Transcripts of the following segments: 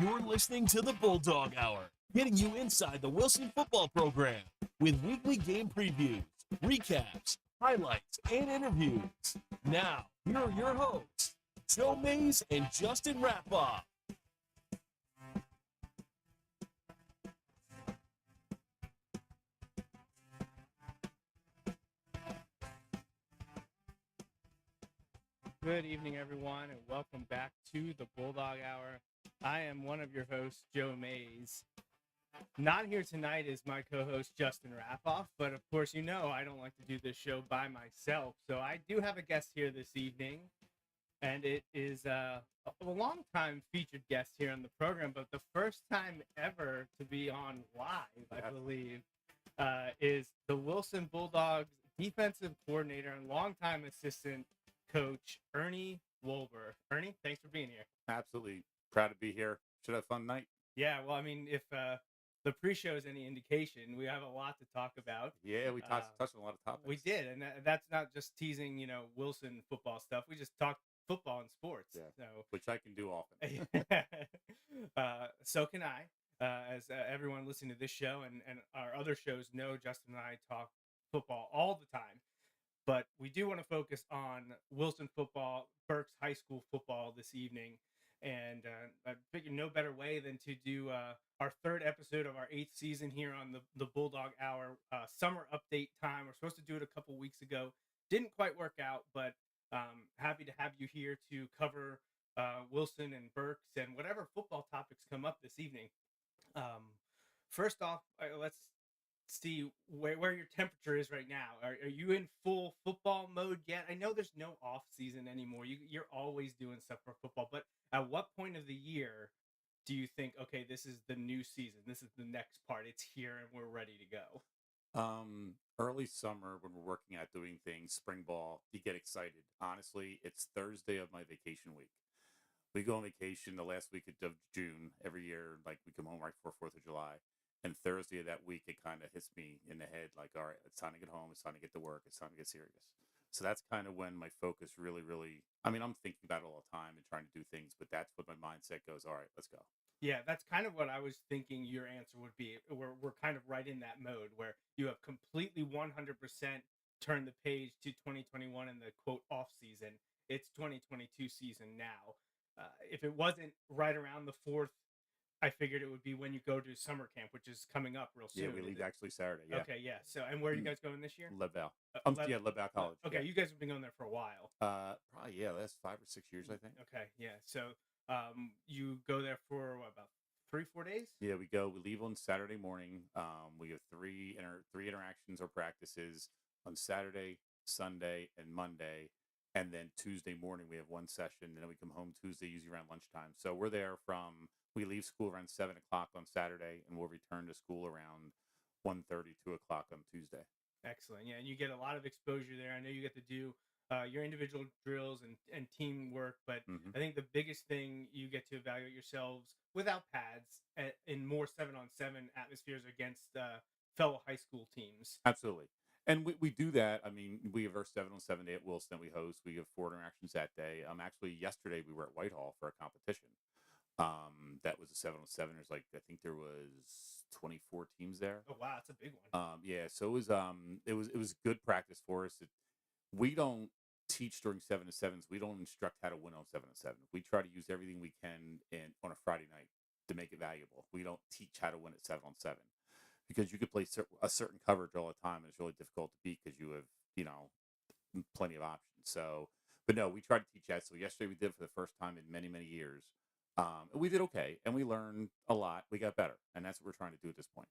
You're listening to the Bulldog Hour, getting you inside the Wilson football program with weekly game previews, recaps, highlights, and interviews. Now, here are your hosts, Joe Mays and Justin Rapoff. Good evening, everyone, and welcome back to the Bulldog Hour. I am one of your hosts, Joe Mays. Not here tonight is my co-host, Justin Rapoff, but of course, you know I don't like to do this show by myself, so I do have a guest here this evening, and it is a long-time featured guest here on the program, but the first time ever to be on live, I believe, is the Wilson Bulldogs defensive coordinator and longtime assistant coach, Ernie Wolber. Ernie, thanks for being here. Absolutely proud to be here. Should have a fun night. Yeah, well, I mean, if the pre-show is any indication, we have a lot to talk about. Yeah, we touched on a lot of topics. We did, and that's not just teasing, Wilson football stuff. We just talked football and sports. Yeah, so, which I can do often. So can I. As everyone listening to this show and our other shows know, Justin and I talk football all the time. But we do want to focus on Wilson football, Berks High School football this evening. And I figured no better way than to do our third episode of our 8th season here on the Bulldog Hour summer update time. We're supposed to do it a couple weeks ago. Didn't quite work out, but happy to have you here to cover Wilson and Berks and whatever football topics come up this evening. First off, let's see where your temperature is right now. Are you in full football mode yet? I know there's no off season anymore. You're always doing stuff for football, but at what point of the year do you think, okay, this is the new season, this is the next part, it's here and we're ready to go? Early summer when we're working at doing things, spring ball, you get excited. Honestly, it's Thursday of my vacation week. We go on vacation the last week of June every year. Like we come home right before 4th of July. And Thursday of that week, it kind of hits me in the head like, all right, it's time to get home. It's time to get to work. It's time to get serious. So that's kind of when my focus really, I mean, I'm thinking about it all the time and trying to do things, but that's what my mindset goes, all right, let's go. Yeah, that's kind of what I was thinking your answer would be. We're kind of right in that mode where you have completely 100% turned the page to 2021 and the quote off season. It's 2022 season now. If it wasn't right around the 4th, I figured it would be when you go to summer camp, which is coming up real soon. Yeah, we leave actually Saturday. Yeah. Okay, yeah. So, and where are you guys going this year? Leadville. Leadville College. Okay, yeah. You guys have been going there for a while. Probably last 5 or 6 years, I think. Okay, yeah. So, you go there for what, about 3-4 days? Yeah, we go. We leave on Saturday morning. We have three interactions or practices on Saturday, Sunday, and Monday. And then Tuesday morning, we have one session. And then we come home Tuesday, usually around lunchtime. So we're there we leave school around 7 o'clock on Saturday, and we'll return to school around 1:30, 2 o'clock on Tuesday. Excellent. Yeah, and you get a lot of exposure there. I know you get to do your individual drills and teamwork, but I think the biggest thing you get to evaluate yourselves without pads in more 7-on-7 atmospheres against fellow high school teams. Absolutely. And we do that. I mean, we have our 7-on-7 day at Wilson we host. We have 4 interactions that day. Actually, yesterday we were at Whitehall for a competition. That was a 7-on-7. There's I think there was 24 teams there. Oh wow, that's a big one. Yeah, so it was good practice for us. We don't teach during 7-on-7s. We don't instruct how to win on 7-on-7. We try to use everything we can on a Friday night to make it valuable. We don't teach how to win at 7-on-7 because you could play a certain coverage all the time, and it's really difficult to beat because you have plenty of options. So, but no, we try to teach that. So yesterday we did it for the first time in many years. We did okay, and we learned a lot. We got better, and that's what we're trying to do at this point.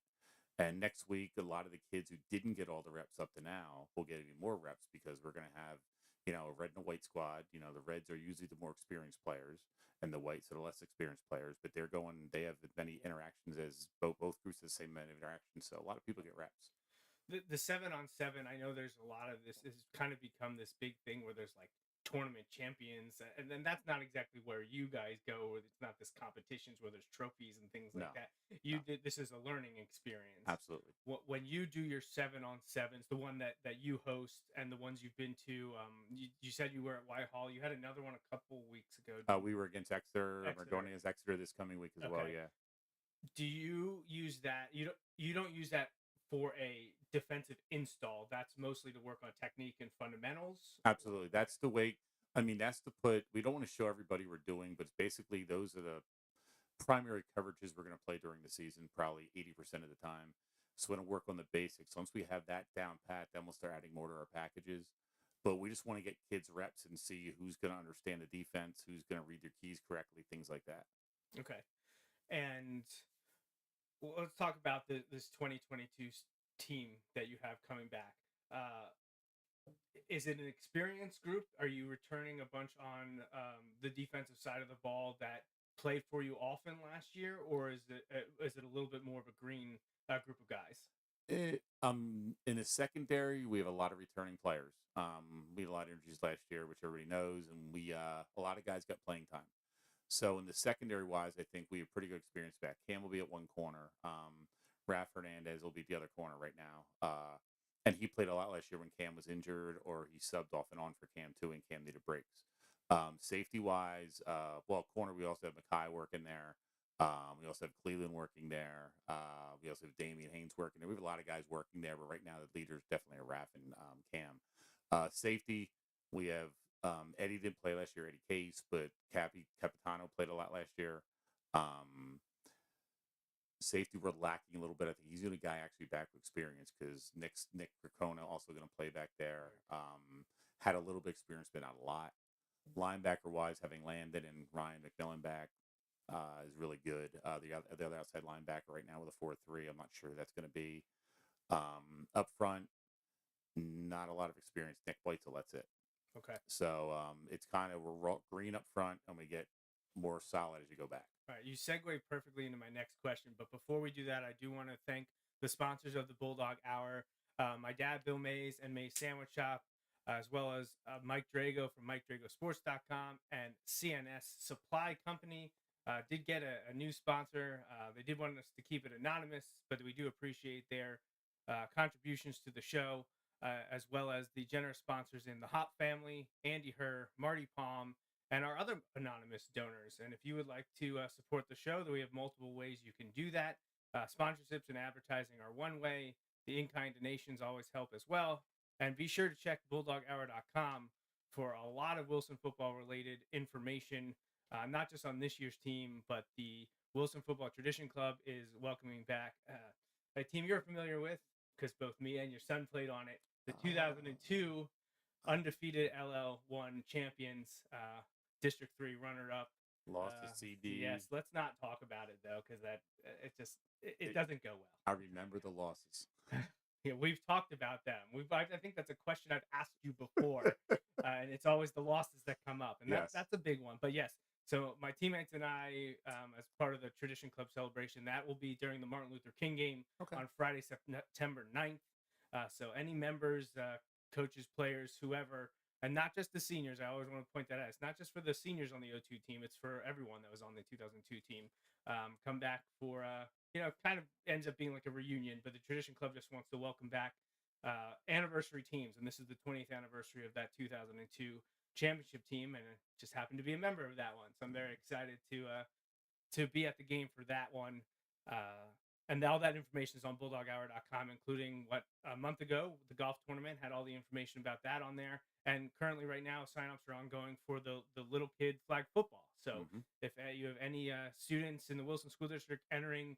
And next week, a lot of the kids who didn't get all the reps up to now will get even more reps because we're going to have, a red and a white squad. The reds are usually the more experienced players, and the whites are the less experienced players. But they have as many interactions as both groups have the same amount of interactions. So a lot of people get reps. The 7-on-7, I know there's a lot of this. Has kind of become this big thing where there's tournament champions, and then that's not exactly where you guys go, where it's not this competitions where there's trophies and things like No, that. You no, did this is a learning experience. absolutely. When you do your 7-on-7s, the one that you host and the ones you've been to, you said you were at Whitehall. You had another one a couple weeks ago. We were against Exeter. We're going against Exeter this coming week as well. Okay. Yeah. Do you use that? You don't use that for a defensive install. That's mostly to work on technique and fundamentals. Absolutely. That's the way. I mean, that's to put. We don't want to show everybody we're doing, but basically those are the primary coverages we're going to play during the season, probably 80% of the time. So we're going to work on the basics. Once we have that down pat, then we'll start adding more to our packages. But we just want to get kids reps and see who's going to understand the defense, who's going to read their keys correctly, things like that. Okay. And let's talk about this 2022 team that you have coming back. Is it an experienced group? Are you returning a bunch on the defensive side of the ball that played for you often last year, or is it a little bit more of a green group of guys? In the secondary, we have a lot of returning players. We had a lot of injuries last year, which everybody knows, and we a lot of guys got playing time. So in the secondary wise, I think we have pretty good experience back. Cam will be at one corner. Raf Hernandez will be the other corner right now. And he played a lot last year when Cam was injured, or he subbed off and on for Cam too, and Cam needed breaks. Safety wise, corner, we also have Mackay working there. We also have Cleveland working there. We also have Damian Haynes working there. We have a lot of guys working there, but right now the leaders definitely are Raf and Cam. Safety, we have Eddie didn't play last year, Eddie Case, but Capitano played a lot last year. Safety, we're lacking a little bit. I think he's the only guy actually back with experience because Nick Gracona also going to play back there. Had a little bit of experience, but not a lot. Linebacker wise, having Landon and Ryan McMillan back is really good. The other outside linebacker right now with a 4-3, I'm not sure who that's going to be. Up front, not a lot of experience. Nick Whitesell, that's it. Okay. So it's kind of we're green up front, and we get more solid as you go back. All right, you segue perfectly into my next question, but before we do that, I do want to thank the sponsors of the Bulldog Hour, my dad, Bill Mays, and Mays Sandwich Shop, as well as Mike Drago from MikeDragoSports.com and CNS Supply Company. Did get a new sponsor. They did want us to keep it anonymous, but we do appreciate their contributions to the show, as well as the generous sponsors in the Hop family, Andy Herr, Marty Palm, and our other anonymous donors. And if you would like to support the show, then we have multiple ways you can do that. Sponsorships and advertising are one way. The in-kind donations always help as well. And be sure to check BulldogHour.com for a lot of Wilson football-related information, not just on this year's team, but the Wilson Football Tradition Club is welcoming back a team you're familiar with because both me and your son played on it. The 2002 undefeated LL1 champions, District 3 runner-up. Lost to CD. Yes, let's not talk about it, though, because it doesn't go well. I remember the losses. Yeah, we've talked about them. I think that's a question I've asked you before, and it's always the losses that come up, and Yes. that's a big one. But yes, so my teammates and I, as part of the Tradition Club celebration, that will be during the Martin Luther King game on Friday, September 9th. So any members, coaches, players, whoever, and not just the seniors. I always want to point that out. It's not just for the seniors on the 02 team. It's for everyone that was on the 2002 team. Come back for, kind of ends up being like a reunion, but the Tradition Club just wants to welcome back anniversary teams. And this is the 20th anniversary of that 2002 championship team. And I just happened to be a member of that one. So I'm very excited to be at the game for that one. And all that information is on BulldogHour.com, including what a month ago, the golf tournament had all the information about that on there. And currently right now, signups are ongoing for the little kid flag football. So if you have any students in the Wilson School District entering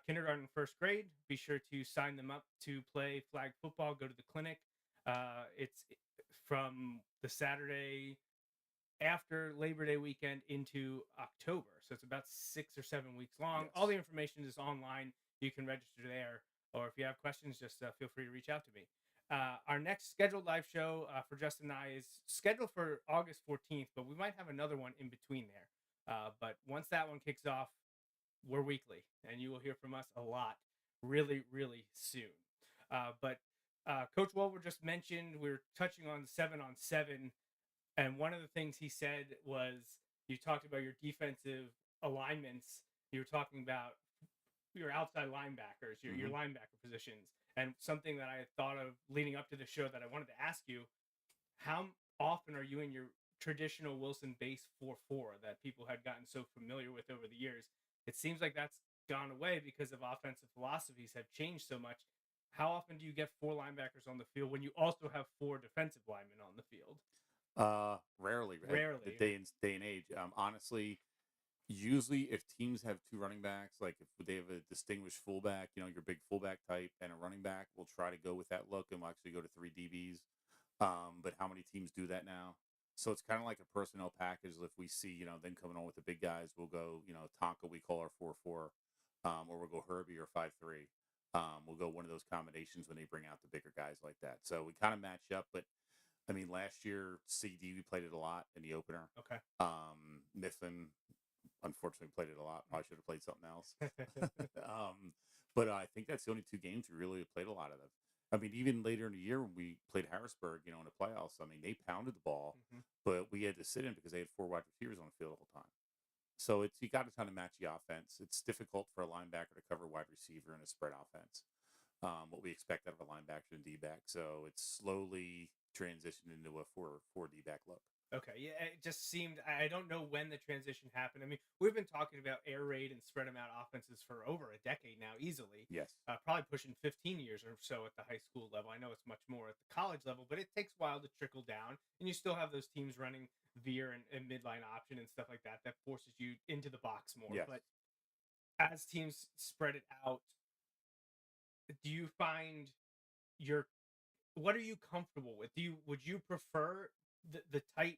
kindergarten and first grade, be sure to sign them up to play flag football. Go to the clinic. It's from the Saturday after Labor Day weekend into October. So it's about 6 or 7 weeks long. Yes. All the information is online. You can register there. Or if you have questions, just feel free to reach out to me. Our next scheduled live show for Justin and I is scheduled for August 14th, but we might have another one in between there. But once that one kicks off, we're weekly, and you will hear from us a lot really, really soon. But Coach Wolber just mentioned we were touching on the 7-on-7. And one of the things he said was, you talked about your defensive alignments. You were talking about your outside linebackers, your linebacker positions. And something that I had thought of leading up to the show that I wanted to ask you, how often are you in your traditional Wilson base 4-4 that people had gotten so familiar with over the years? It seems like that's gone away because of offensive philosophies have changed so much. How often do you get 4 linebackers on the field when you also have 4 defensive linemen on the field? Rarely, the Rarely. day and age. Honestly, usually if teams have 2 running backs, like if they have a distinguished fullback, your big fullback type and a running back, we'll try to go with that look and we'll actually go to 3 DBs. But how many teams do that now? So it's kind of like a personnel package. If we see, them coming on with the big guys, we'll go, Tonka, we call our 4-4, or we'll go Herbie or 5-3. We'll go one of those combinations when they bring out the bigger guys like that. So we kind of match up. But I mean, last year, CD, we played it a lot in the opener. Okay. Mifflin, unfortunately, played it a lot. Probably should have played something else. But I think that's the only 2 games we really played a lot of them. I mean, even later in the year when we played Harrisburg, in the playoffs, I mean, they pounded the ball, but we had to sit in because they had 4 wide receivers on the field the whole time. So you got to kind of match the offense. It's difficult for a linebacker to cover wide receiver in a spread offense. What we expect out of a linebacker and D-back. So it's slowly transitioned into a 4 D-back look. Okay, yeah, it just seemed, I don't know when the transition happened. I mean, we've been talking about air raid and spread them out offenses for over a decade now, easily. Yes. Probably pushing 15 years or so at the high school level. I know it's much more at the college level, but it takes a while to trickle down. And you still have those teams running veer and midline option and stuff like that forces you into the box more. Yes. But as teams spread it out, do you find what are you comfortable with? Would you prefer the tight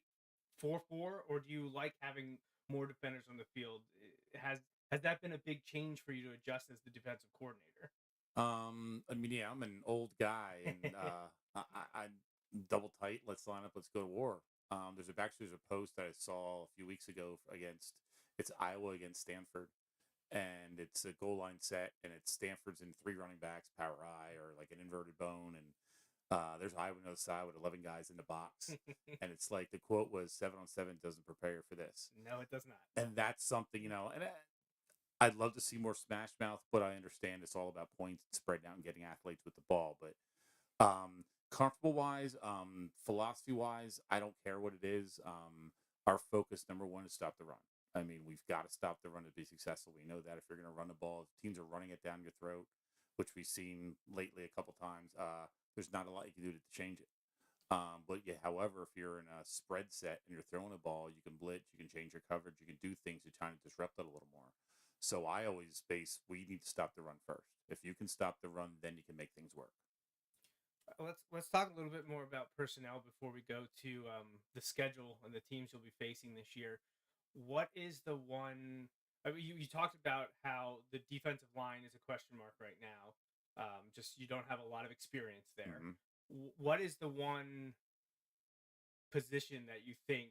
4-4, or do you like having more defenders on the field? Has that been a big change for you to adjust as the defensive coordinator? I mean, yeah, I'm an old guy, and I double tight. Let's line up. Let's go to war. There's a post that I saw a few weeks ago it's Iowa against Stanford, and it's a goal line set, and it's Stanford's in 3 running backs, power I, or like an inverted bone, and there's Iowa on the other side with 11 guys in the box. And it's like the quote was 7-on-7 doesn't prepare you for this. No, it does not. And that's something, and I'd love to see more smash mouth, but I understand it's all about points and spread out and getting athletes with the ball. But comfortable wise, philosophy wise, I don't care what it is. Our focus, number 1, is stop the run. I mean, we've got to stop the run to be successful. We know that if you're going to run the ball, if teams are running it down your throat, which we've seen lately a couple times, there's not a lot you can do to change it. But yeah, however, if you're in a spread set and you're throwing a ball, you can blitz, you can change your coverage, you can do things to try to disrupt it a little more. So I always we need to stop the run first. If you can stop the run, then you can make things work. Let's talk a little bit more about personnel before we go to the schedule and the teams you'll be facing this year. What is the one? I mean, you talked about how the defensive line is a question mark right now. Just you don't have a lot of experience there. What is the one position that you think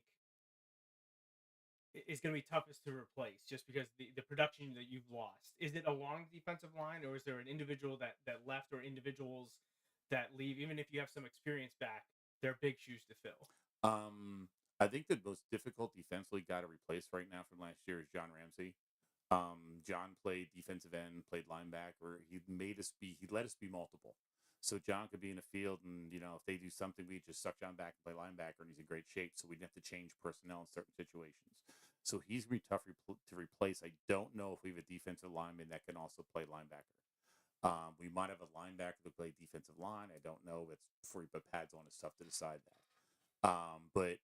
is going to be toughest to replace, just because the production that you've lost? Is it along the defensive line, or is there an individual that left, or individuals that leave? Even if you have some experience back, they're big shoes to fill. I think the most difficult defensively guy to replace right now from last year is John Ramsey. John played defensive end, played linebacker. He let us be multiple. So John could be in the field, and if they do something, we just suck John back and play linebacker, and he's in great shape. So we'd have to change personnel in certain situations. So he's gonna be tough to replace. I don't know if we have a defensive lineman that can also play linebacker. We might have a linebacker to play defensive line. I don't know. It's before you put pads on, it's tough to decide that. But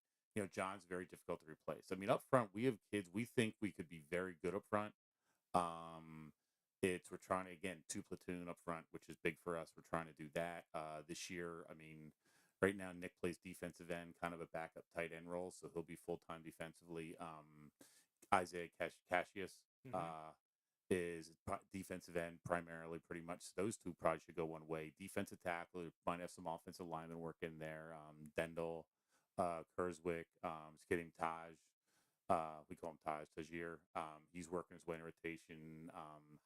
John's very difficult to replace. I mean, up front, we have kids. We think we could be very good up front. We're trying to, again, 2 platoon up front, which is big for us. We're trying to do that this year. I mean, right now Nick plays defensive end, kind of a backup tight end role, so he'll be full-time defensively. Isaiah Cassius is defensive end primarily, pretty much. Those 2 probably should go one way. Defensive tackle, might have some offensive lineman work in there. Dendel, Kurzwick, is getting Taj. We call him Tajier. He's working his way in rotation.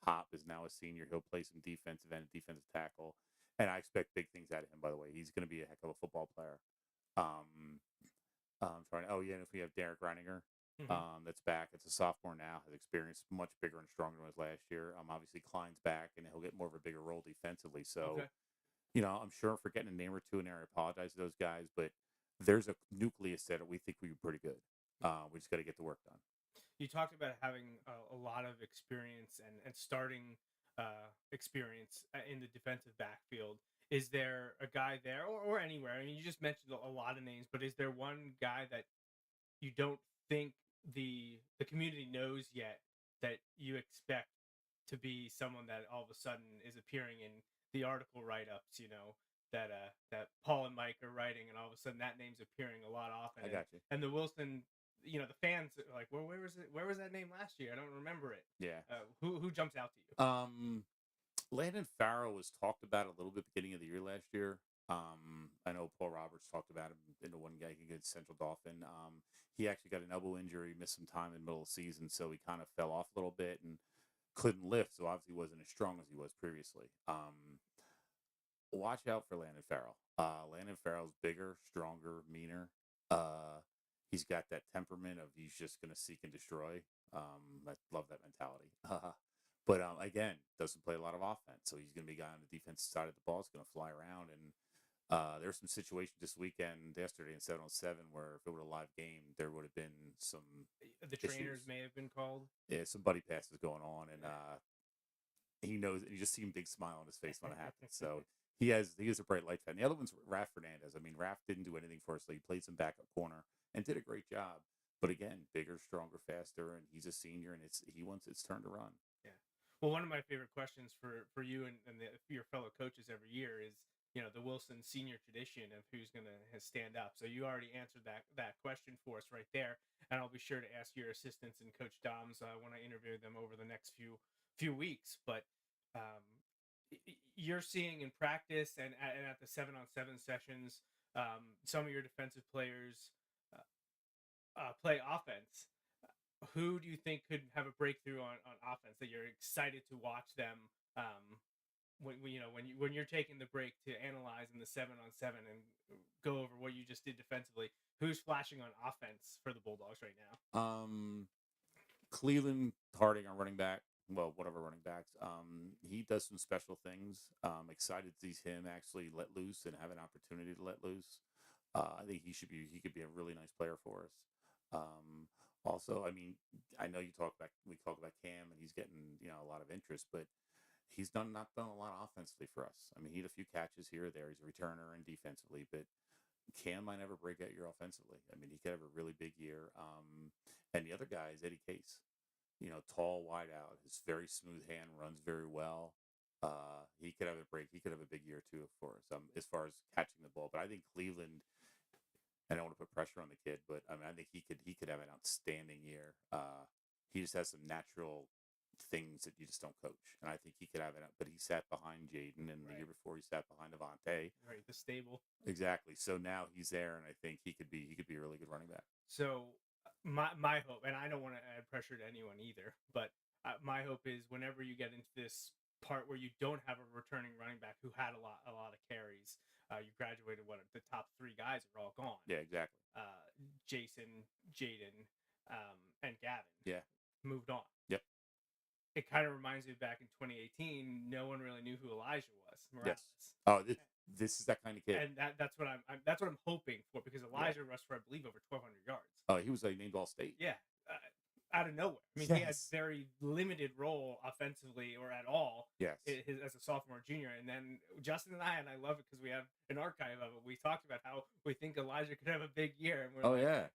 Hop is now a senior. He'll play some defensive end, defensive tackle. And I expect big things out of him, by the way. He's going to be a heck of a football player. Oh yeah, and if we have Derek Reininger, Mhm. that's back. It's a sophomore now, has experience much bigger and stronger than he was last year. Obviously Klein's back, and he'll get more of a bigger role defensively. So, Okay. I'm sure I'm forgetting a name or two in there. I apologize to those guys, but there's a nucleus that we think we're pretty good. We just got to get the work done. You talked about having a lot of experience and starting experience in the defensive backfield. Is there a guy there or anywhere? I mean, you just mentioned a lot of names, but is there one guy that you don't think the community knows yet that you expect to be someone that all of a sudden is appearing in the article write-ups, that Paul and Mike are writing, and all of a sudden that name's appearing a lot often, I got you. and the Wilson, the fans are like, well, where was it? Where was that name last year? I don't remember it. Yeah. Who jumps out to you? Landon Farrow was talked about a little bit beginning of the year last year. I know Paul Roberts talked about him in the one guy he gets Central Dolphin. He actually got an elbow injury, missed some time in the middle of the season, so he kind of fell off a little bit and couldn't lift. So obviously wasn't as strong as he was previously. Watch out for Landon Farrell. Landon Farrell's bigger, stronger, meaner. He's got that temperament of he's just going to seek and destroy. I love that mentality. But again, doesn't play a lot of offense, so he's going to be a guy on the defensive side of the ball. He's going to fly around, and there's some situations this weekend, yesterday in 7-on-7, where if it were a live game, there would have been some The trainers issues. may have been called. Yeah, some buddy passes going on, and he knows. You just see him big smile on his face when it happens. So he is a bright light fan. The other one's Raf Fernandez. I mean, Raf didn't do anything for us. So he played some backup corner and did a great job. But again, bigger, stronger, faster, and he's a senior, and he wants its turn to run. Yeah. Well, one of my favorite questions for you and your fellow coaches every year is, the Wilson senior tradition of who's going to stand up. So you already answered that question for us right there, and I'll be sure to ask your assistants and Coach Doms when I interview them over the next few weeks. But um, you're seeing in practice and at the 7-on-7 sessions, some of your defensive players play offense. Who do you think could have a breakthrough on offense that you're excited to watch them when you're taking the break to analyze in the 7-on-7 and go over what you just did defensively? Who's flashing on offense for the Bulldogs right now? Cleveland Harding, our running back. Well, one of our running backs. He does some special things. Excited to see him actually let loose and have an opportunity to let loose. I think he could be a really nice player for us. Also, I mean, I know we talk about Cam, and he's getting a lot of interest, but he's not done a lot offensively for us. I mean, he had a few catches here or there. He's a returner and defensively, but Cam might never break out year offensively. I mean, he could have a really big year. And the other guy is Eddie Case. Tall, wide out, his very smooth hand, runs very well. He could have a break. He could have a big year too for us. As far as catching the ball, but I think Cleveland. I don't want to put pressure on the kid, but I mean, I think he could have an outstanding year. He just has some natural things that you just don't coach, and I think he could have it. But he sat behind Jaden, and the year before he sat behind Avante. Right, the stable. Exactly. So now he's there, and I think he could be a really good running back. So my hope, and I don't want to add pressure to anyone either, but my hope is whenever you get into this part where you don't have a returning running back who had a lot of carries, you graduated. The top three guys are all gone. Yeah, exactly. Jason, Jaden, and Gavin. Yeah, moved on. Yep. It kind of reminds me back in 2018. No one really knew who Elijah was. Morales. Yes. Oh, this is that kind of kid. And that's what I'm hoping for, because Elijah rushed for, I believe, over 1,200 yards. Oh, he was named All State. Yeah. Out of nowhere. I mean, he had very limited role offensively or at all. Yes. As a sophomore, junior, and then Justin and I love it because we have an archive of it. We talked about how we think Elijah could have a big year, and we're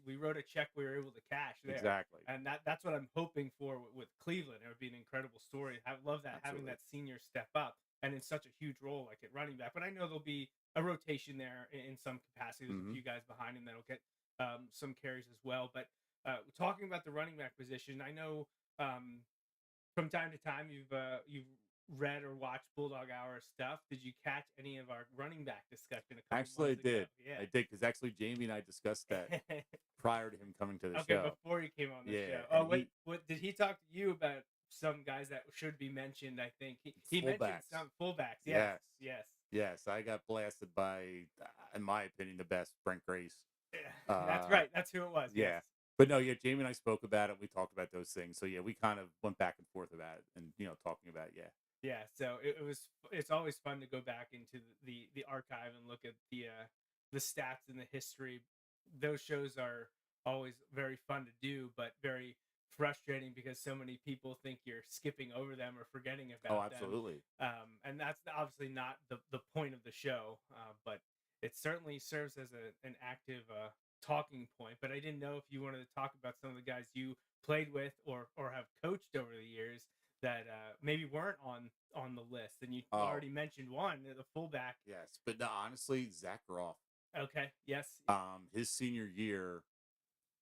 we wrote a check we were able to cash there. Exactly. And that's what I'm hoping for with Cleveland. It would be an incredible story. I love that. Absolutely. Having that senior step up and in such a huge role like at running back. But I know there'll be a rotation there in some capacity. There's a few guys behind him that'll get some carries as well. But talking about the running back position, I know from time to time you've read or watched Bulldog Hour stuff. Did you catch any of our running back discussion? Actually, I did. Yeah. I did, because actually Jamie and I discussed that prior to him coming to the show. Okay, before he came on the show. Oh, what did he talk to you about? Some guys that should be mentioned. I think he mentioned some fullbacks. Yes. Yes, I got blasted by, in my opinion, the best, Brent Grace. That's right. That's who it was. Yeah. Yes. But no, yeah, Jamie and I spoke about it. We talked about those things. So yeah, we kind of went back and forth about it, and talking about it, yeah. Yeah, so it's always fun to go back into the archive and look at the stats and the history. Those shows are always very fun to do, but very frustrating because so many people think you're skipping over them or forgetting Oh, about them. absolutely. And that's obviously not the point of the show, but it certainly serves as an active talking point. But I didn't know if you wanted to talk about some of the guys you played with or have coached over the years that maybe weren't on the list. And you Oh, already mentioned one, the fullback. yes. But no, honestly, Zac Roth, Okay, yes. his senior year,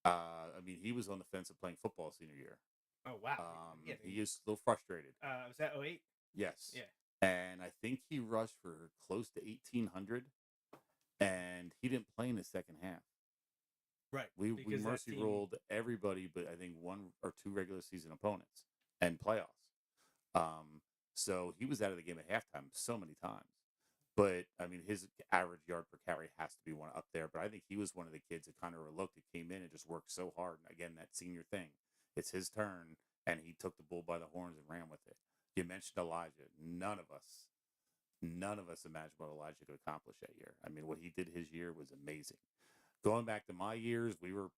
I mean, he was on the fence of playing football senior year. Oh wow. Yeah. He is a little frustrated. Was that 08? Yes. Yeah. And I think he rushed for close to 1,800, and he didn't play in the second half. Right. We because that mercy team- rolled everybody, but I think one or two regular season opponents and playoffs. So he was out of the game at halftime so many times. But I mean, his average yard per carry has to be one up there. But I think he was one of the kids that kind of overlooked. It came in and just worked so hard. And again, that senior thing, it's his turn, and he took the bull by the horns and ran with it. You mentioned Elijah. None of us imagined what Elijah could accomplish that year. I mean, what he did his year was amazing. Going back to my years, we were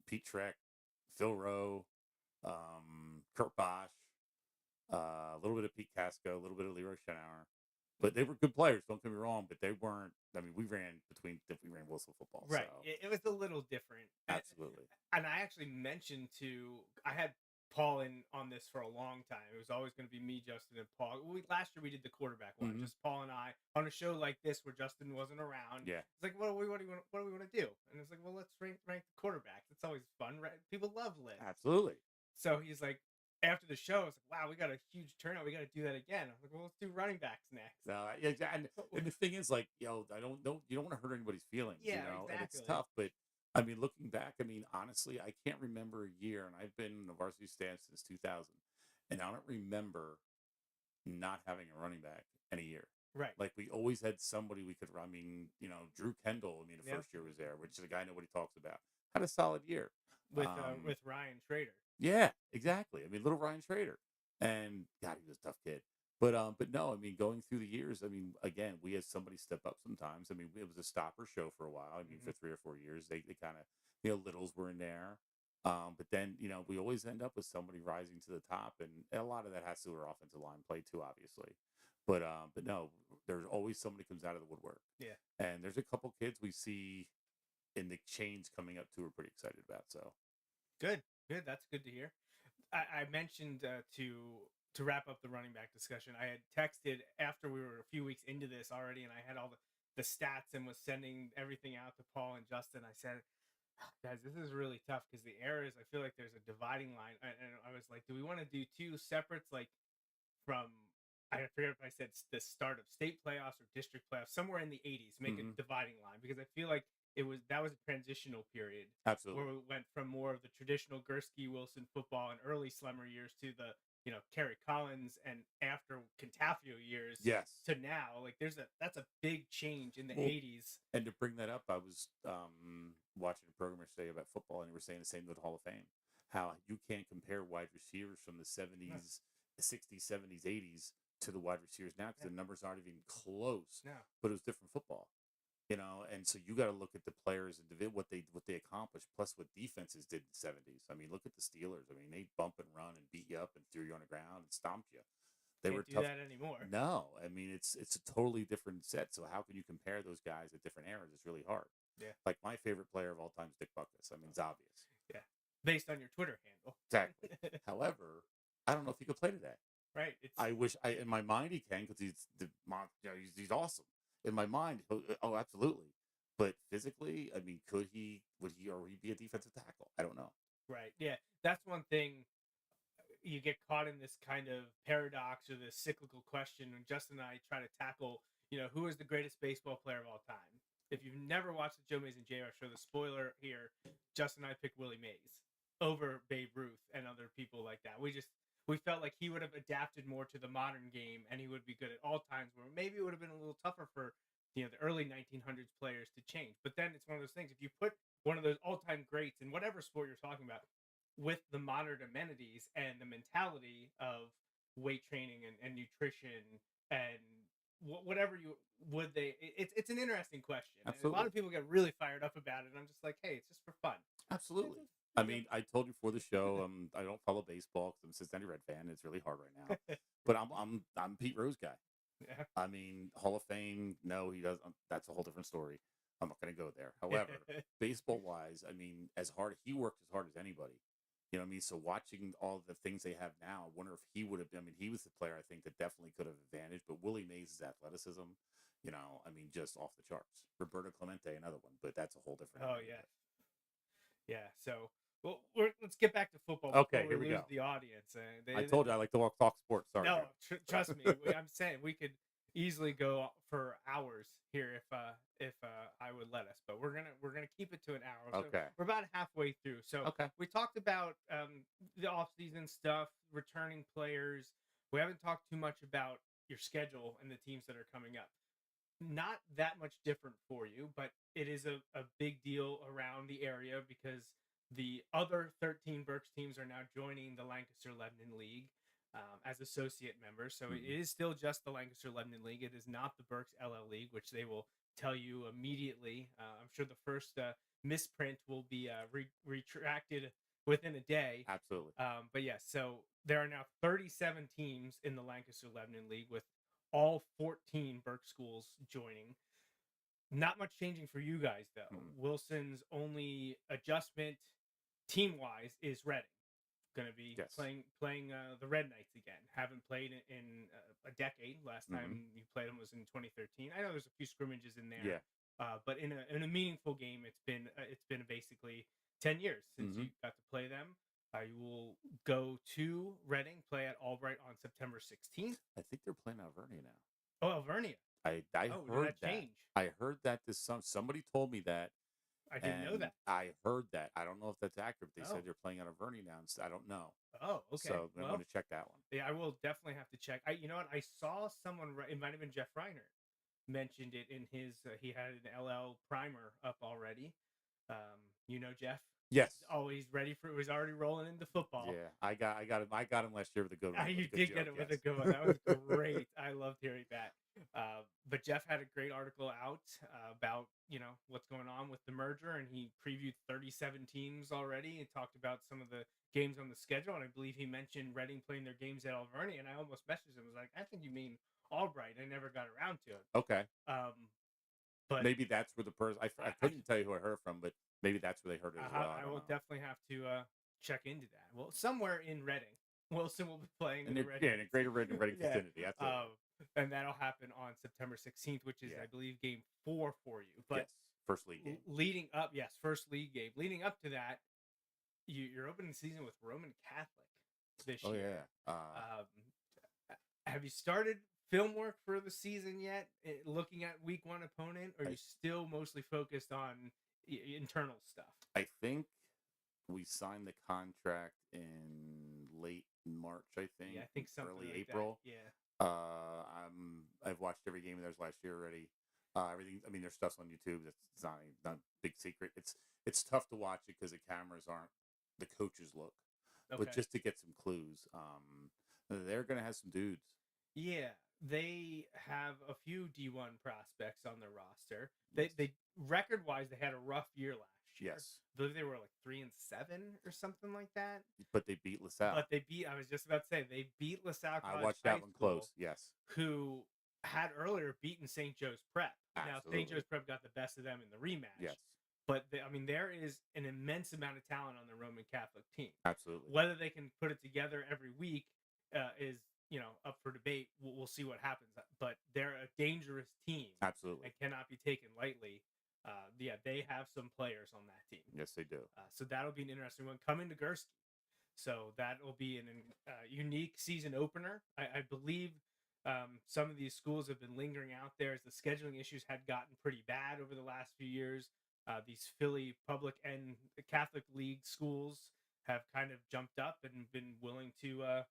Pete Treck, Phil Rowe, Kurt Bosch, a little bit of Pete Casco, a little bit of Leroy Schenauer. But they were good players, don't get me wrong, but they weren't. I mean, we ran Wilson football. Right. So. It was a little different. Absolutely. And I actually mentioned I had Paul in on this for a long time. It was always going to be me, Justin, and Paul. Last year we did the quarterback one, just Paul and I on a show like this where Justin wasn't around. Yeah. It's like, what do we want to do? And it's like, well, let's rank the quarterbacks. It's always fun, right? People love lists. Absolutely. So he's like, after the show, it's like, wow, we got a huge turnout. We got to do that again. I was like, well, let's do running backs next. No, and the thing is, like, you don't want to hurt anybody's feelings, Yeah, and it's exactly. tough. But I mean, looking back, I mean, honestly, I can't remember a year, and I've been in the varsity staff since 2000, and I don't remember not having a running back in a year. Right. Like, we always had somebody we could run. I mean, Drew Kendall, I mean, the first year was there, which is a guy nobody talks about. Had a solid year. With Ryan Schrader. Yeah, exactly. I mean, little Ryan Schrader. And God, he was a tough kid. But no, I mean, going through the years, I mean, again, we had somebody step up sometimes. I mean, it was a stopper show for a while. I mean, for 3 or 4 years, they kind of, Littles were in there. But then, we always end up with somebody rising to the top. And a lot of that has to do with our offensive line play too, obviously. But no, there's always somebody comes out of the woodwork. Yeah. And there's a couple kids we see in the chains coming up too we're pretty excited about. So good. That's good to hear. I mentioned to wrap up the running back discussion, I had texted after we were a few weeks into this already, and I had all the stats and was sending everything out to Paul and Justin. I said, guys, this is really tough because the errors, I feel like there's a dividing line. And I was like, do we want to do two separates, like from, I forget if I said the start of state playoffs or district playoffs, somewhere in the 80s, make a dividing line, because I feel like that was a transitional period. Absolutely. Where we went from more of the traditional Gursky Wilson football and early Slemmer years to the Kerry Collins and after Contafio years. Yes. To now, like that's a big change in the 80s. And to bring that up, I was watching a program today about football, and they were saying the same with Hall of Fame, how you can't compare wide receivers from the 70s, 60s, 70s, 80s to the wide receivers now because the numbers aren't even close. No. But it was different football. And so you got to look at the players and what they accomplished, plus what defenses did in the 70s. I mean, look at the Steelers. I mean, they bump and run and beat you up and threw you on the ground and stomped you. They were do tough. that anymore. No, I mean it's a totally different set. So how can you compare those guys at different eras? It's really hard. Yeah. Like my favorite player of all time is Dick Butkus. I mean, it's obvious. Yeah. Based on your Twitter handle. Exactly. However, I don't know if he could play today. Right. I wish in my mind he can because he's awesome. In my mind, oh, absolutely. But physically, I mean, would he be a defensive tackle? I don't know. Right. Yeah. That's one thing. You get caught in this kind of paradox or this cyclical question when Justin and I try to tackle, who is the greatest baseball player of all time? If you've never watched the Joe Mays and JR show, the spoiler here, Justin and I picked Willie Mays over Babe Ruth and other people like that. We felt like he would have adapted more to the modern game and he would be good at all times, where maybe it would have been a little tougher for the early 1900s players to change. But then it's one of those things. If you put one of those all-time greats in whatever sport you're talking about with the modern amenities and the mentality of weight training and nutrition and whatever you would they it's an interesting question. And a lot Absolutely. of people get really fired up about it, and I'm just like, hey, it's just for fun. Absolutely. It's I mean, I told you before the show, I don't follow baseball because I'm a Cincinnati Red fan. It's really hard right now. But I'm Pete Rose guy. yeah. I mean, Hall of Fame, no, he doesn't. That's a whole different story. I'm not going to go there. However, baseball wise, I mean, he worked as hard as anybody. You know what I mean? So watching all the things they have now, I wonder if he would have. I mean, he was the player I think that definitely could have advantaged. But Willie Mays' athleticism, I mean, just off the charts. Roberto Clemente, another one, but that's a whole different. Oh yeah, yeah. So well, let's get back to football. Okay, before here we lose go. The audience. I told you I like to talk sports. Sorry. No, Joe. trust me. I'm saying we could easily go for hours here if I would let us, but we're gonna keep it to an hour. So Okay. we're about halfway through. So Okay. we talked about the off-season stuff, returning players. We haven't talked too much about your schedule and the teams that are coming up. Not that much different for you, but it is a big deal around the area because the other 13 Berks teams are now joining the Lancaster-Lebanon League as associate members. So it is still just the Lancaster-Lebanon League. It is not the Berks LL League, which they will tell you immediately. I'm sure the first misprint will be retracted within a day. Absolutely. But yes, so there are now 37 teams in the Lancaster-Lebanon League with all 14 Berks schools joining. Not much changing for you guys, though. Wilson's only adjustment team-wise is Reading. Going to be playing the Red Knights again. Haven't played in a decade. Last time you played them was in 2013. I know there's a few scrimmages in there. Yeah. But in a meaningful game, it's been basically 10 years since you got to play them. You will go to Reading, play at Albright on September 16th. I think they're playing Alvernia now. Oh, Alvernia. I heard that. Change? I heard that somebody told me that. I didn't know that. I heard that. I don't know if that's accurate. They said they're playing at Alvernia now. I don't know. Oh, okay. So I'm going to check that one. Yeah, I will definitely have to check. You know what? I saw someone. It might have been Jeff Reiner mentioned it in his. He had an LL primer up already. Jeff. Yes. Always ready for it. Was already rolling into football. Yeah, I got him last year with a good one. You did get it with a good one. That was great. I loved hearing that. But Jeff had a great article out about what's going on with the merger, and he previewed 37 teams already and talked about some of the games on the schedule. And I believe he mentioned Reading playing their games at Alvernia, and I almost messaged him. I was like, I think you mean Albright. I never got around to it. Okay. But maybe that's where the person. I couldn't tell you who I heard from, but maybe that's where they heard it as well. I will definitely have to check into that. Well, somewhere in Reading, Wilson will be playing in the Reading. Yeah, in a greater Reading vicinity. Absolutely. And that'll happen on September 16th, which is, I believe, game 4 for you. But yes, first league game. Leading up, first league game. Leading up to that, you're opening the season with Roman Catholic this year. Oh, yeah. Have you started film work for the season yet? Looking at week 1 opponent, or are you still mostly focused on internal stuff? I think we signed the contract in late March. I think. Yeah, I think something early like April. That. Yeah. I've watched every game of theirs last year already. Everything. I mean, their stuff's on YouTube. That's not a big secret. It's tough to watch it because the cameras aren't the coaches look, but just to get some clues, they're gonna have some dudes. Yeah, they have a few D1 prospects on their roster. They record wise, they had a rough year last year. Yes, I believe they were like 3-7 or something like that. But they beat LaSalle. I was just about to say they beat LaSalle. I watched that one close. Yes, who had earlier beaten St. Joe's Prep. Absolutely. Now St. Joe's Prep got the best of them in the rematch. Yes. But there is an immense amount of talent on the Roman Catholic team. Absolutely. Whether they can put it together every week is up for debate. We'll see what happens. But they're a dangerous team. Absolutely. And cannot be taken lightly. They have some players on that team. Yes, they do. So that'll be an interesting one coming to Gursky. So that will be an unique season opener. I believe some of these schools have been lingering out there as the scheduling issues had gotten pretty bad over the last few years. These Philly public and Catholic League schools have kind of jumped up and been willing to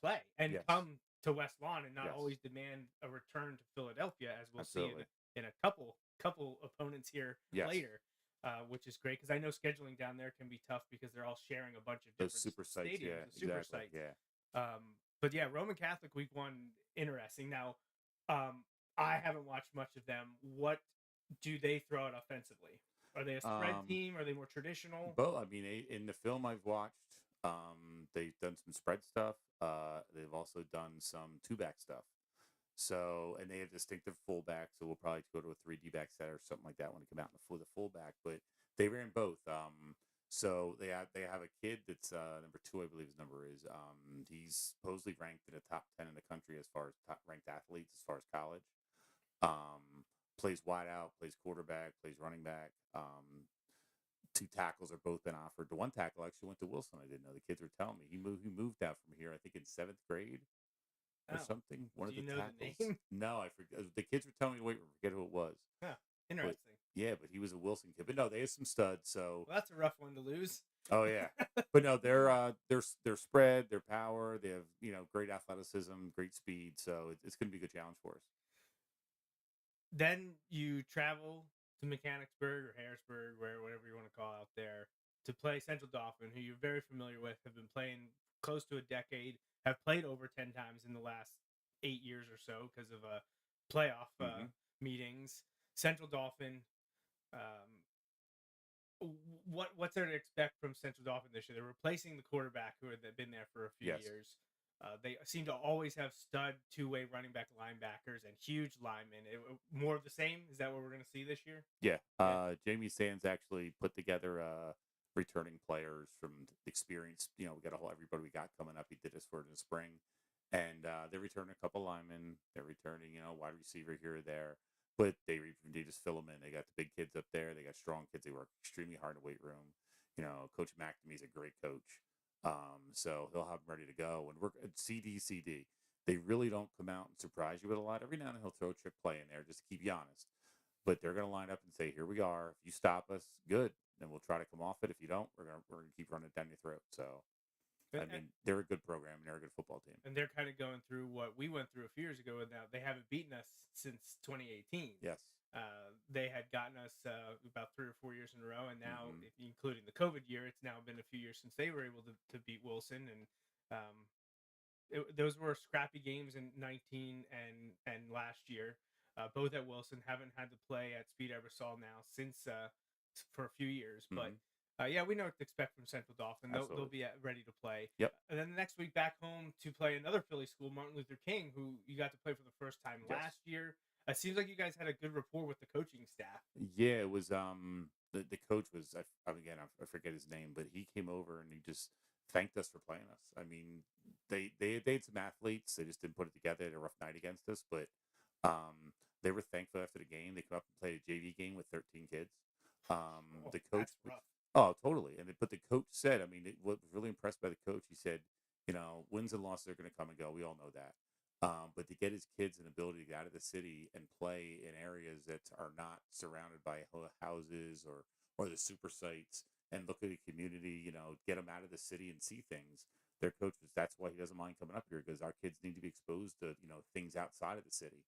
play and come to West Lawn and not Yes. always demand a return to Philadelphia, as we'll Absolutely. see in a couple opponents here Yes. later, which is great because I know scheduling down there can be tough because they're all sharing a bunch of different Those super sites, stadiums, yeah, the super exactly, sites. yeah. But yeah, Roman Catholic week 1, interesting. Now, I haven't watched much of them. What do they throw out offensively? Are they a spread team? Are they more traditional? Both. I mean, in the film I've watched, they've done some spread stuff. They've also done some two-back stuff. So, and they have distinctive fullbacks. So we'll probably go to a 3D back set or something like that when it come out for the fullback. But they ran both. So they have a kid that's number 2, I believe his number is. He's supposedly ranked in the top 10 in the country as far as top ranked athletes as far as college. Plays wide out, plays quarterback, plays running back. 2 tackles are both been offered. The one tackle actually went to Wilson. I didn't know. The kids were telling me he moved out from here. I think in 7th grade or something. One Do of you the know tackles. the name? No, I forget. The kids were telling me. Wait, forget who it was. Huh, interesting. But he was a Wilson kid. But no, they have some studs. So Well, that's a rough one to lose. oh yeah, but no, they're spread, their power. They have great athleticism, great speed. So it's going to be a good challenge for us. Then you travel to Mechanicsburg or Harrisburg, whatever you want to call out there, to play Central Dauphin, who you're very familiar with, have been playing close to a decade, have played over 10 times in the last 8 years or so because of playoff meetings. Central Dauphin, what's there to expect from Central Dauphin this year? They're replacing the quarterback who had been there for a few years. They seem to always have stud two-way running back linebackers and huge linemen. More of the same? Is that what we're going to see this year? Yeah. Jamie Sands actually put together returning players from experience. We got everybody we got coming up. He did this for in the spring. And they're returning a couple linemen. They're returning, wide receiver here or there. But they just fill them in. They got the big kids up there. They got strong kids. They work extremely hard in the weight room. Coach McNamee's a great coach. So he'll have them ready to go. And we're at CD. They really don't come out and surprise you with a lot. Every now and then he'll throw a trick play in there just to keep you honest. But they're going to line up and say, "Here we are. If you stop us, good. Then we'll try to come off it. If you don't, we're gonna keep running it down your throat." So, I mean, they're a good program and they're a good football team. And they're kind of going through what we went through a few years ago. And now they haven't beaten us since 2018. Yes. They had gotten us about 3 or 4 years in a row, and now, including the COVID year, it's now been a few years since they were able to beat Wilson. And those were scrappy games in 19 and last year. Both at Wilson, haven't had to play at Speed Ebersol now since for a few years. But we know what to expect from Central Dauphin. They'll be ready to play. Yep. And then the next week back home to play another Philly school, Martin Luther King, who you got to play for the first time last year. It seems like you guys had a good rapport with the coaching staff. Yeah, it was the coach was I forget his name, but he came over and he just thanked us for playing us. I mean, they had some athletes, they just didn't put it together. They had a rough night against us, but they were thankful after the game. They come up and played a JV game with 13 kids. The coach That's rough. Oh, totally. But the coach said, I mean, what was really impressed by the coach, he said, wins and losses are going to come and go. We all know that. But to get his kids an ability to get out of the city and play in areas that are not surrounded by houses or the super sites and look at the community, get them out of the city and see things. Their coach that's why he doesn't mind coming up here, because our kids need to be exposed to, things outside of the city,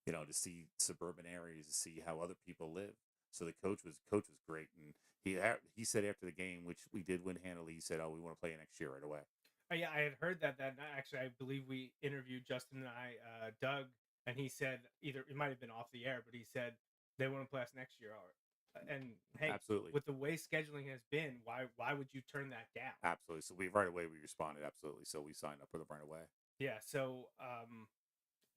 to see suburban areas, to see how other people live. So the coach was great. And he said after the game, which we did win handily, he said, "Oh, we want to play next year right away." Yeah, I had heard that night. Actually, I believe we interviewed Justin and I, Doug, and he said either it might have been off the air, but he said they want to play us next year. And hey, absolutely, with the way scheduling has been, why would you turn that down? Absolutely. So right away we responded. Absolutely. So we signed up with them right away. Yeah. So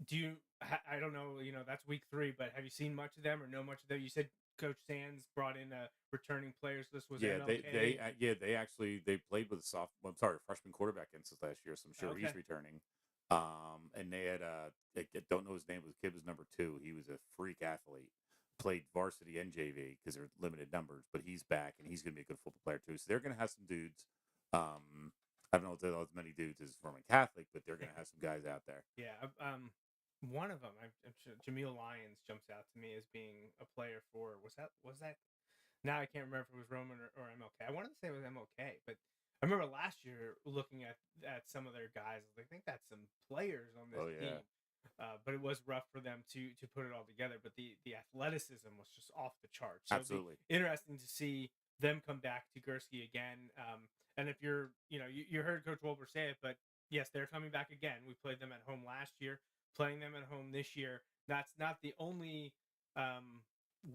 do you? I don't know. That's week 3, but have you seen much of them or know much of them? You said Coach Sands brought in a returning players list. Was MLK? They played with a freshman quarterback against us last year, so I'm sure he's returning. And they had I don't know his name, but the kid was number 2. He was a freak athlete. Played varsity and JV because they're limited numbers, but he's back and he's going to be a good football player too. So they're going to have some dudes. I don't know if there's as many dudes as Roman Catholic, but they're going to have some guys out there. Yeah. One of them, Jameel Lyons, jumps out to me as being a player for was that? Now I can't remember if it was Roman or MLK. I wanted to say it was MLK, but I remember last year looking at some of their guys. I think that's some players on this Oh, yeah. team. But it was rough for them to put it all together. But the athleticism was just off the charts. So Absolutely. it'll be interesting to see them come back to Gursky again. And if you're, you heard Coach Wolber say it, but yes, they're coming back again. We played them at home last year, playing them at home this year. That's not the only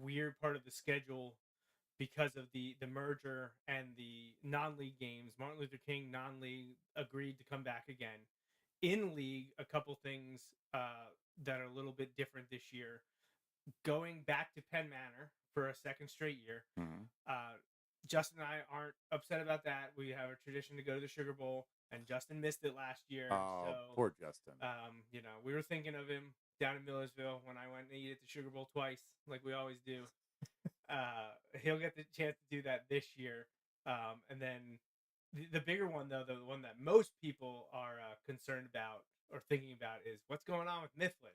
weird part of the schedule because of the merger and the non-league games. Martin Luther King non-league agreed to come back again. In league, a couple things that are a little bit different this year. Going back to Penn Manor for a second straight year. Mhm. Justin and I aren't upset about that. We have a tradition to go to the Sugar Bowl, and Justin missed it last year. Oh, So, poor Justin. we were thinking of him down in Millersville when I went and ate at the Sugar Bowl twice, like we always do. He'll get the chance to do that this year. And then the bigger one, though, the one that most people are concerned about or thinking about is what's going on with Mifflin.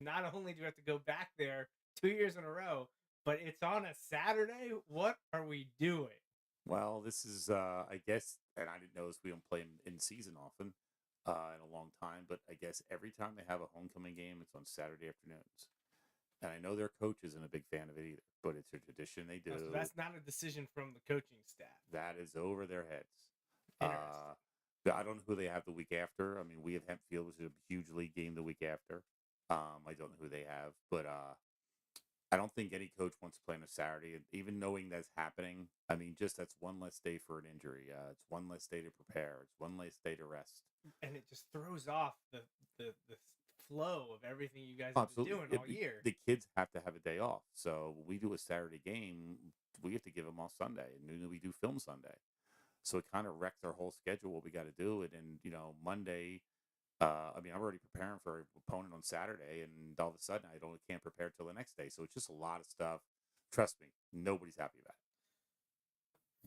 Not only do we have to go back there 2 years in a row, but it's on a Saturday. What are we doing? Well, this is, I guess, and I didn't notice we don't play in season often in a long time, but I guess every time they have a homecoming game, it's on Saturday afternoons. And I know their coach isn't a big fan of it either, but it's a tradition they do. So that's not a decision from the coaching staff. That is over their heads. Interesting. I don't know who they have the week after. I mean, we have Hempfield, which is a huge league game the week after. I don't know who they have, but I don't think any coach wants to play on a Saturday. And even knowing that's happening, I mean, just that's one less day for an injury. It's one less day to prepare. It's one less day to rest. And it just throws off the flow of everything you guys have been doing all year. The kids have to have a day off. So when we do a Saturday game, we have to give them all Sunday. And we do film Sunday. So it kind of wrecks our whole schedule, what we got to do. And Monday, I'm already preparing for an opponent on Saturday, and all of a sudden I can't prepare till the next day. So it's just a lot of stuff. Trust me, nobody's happy about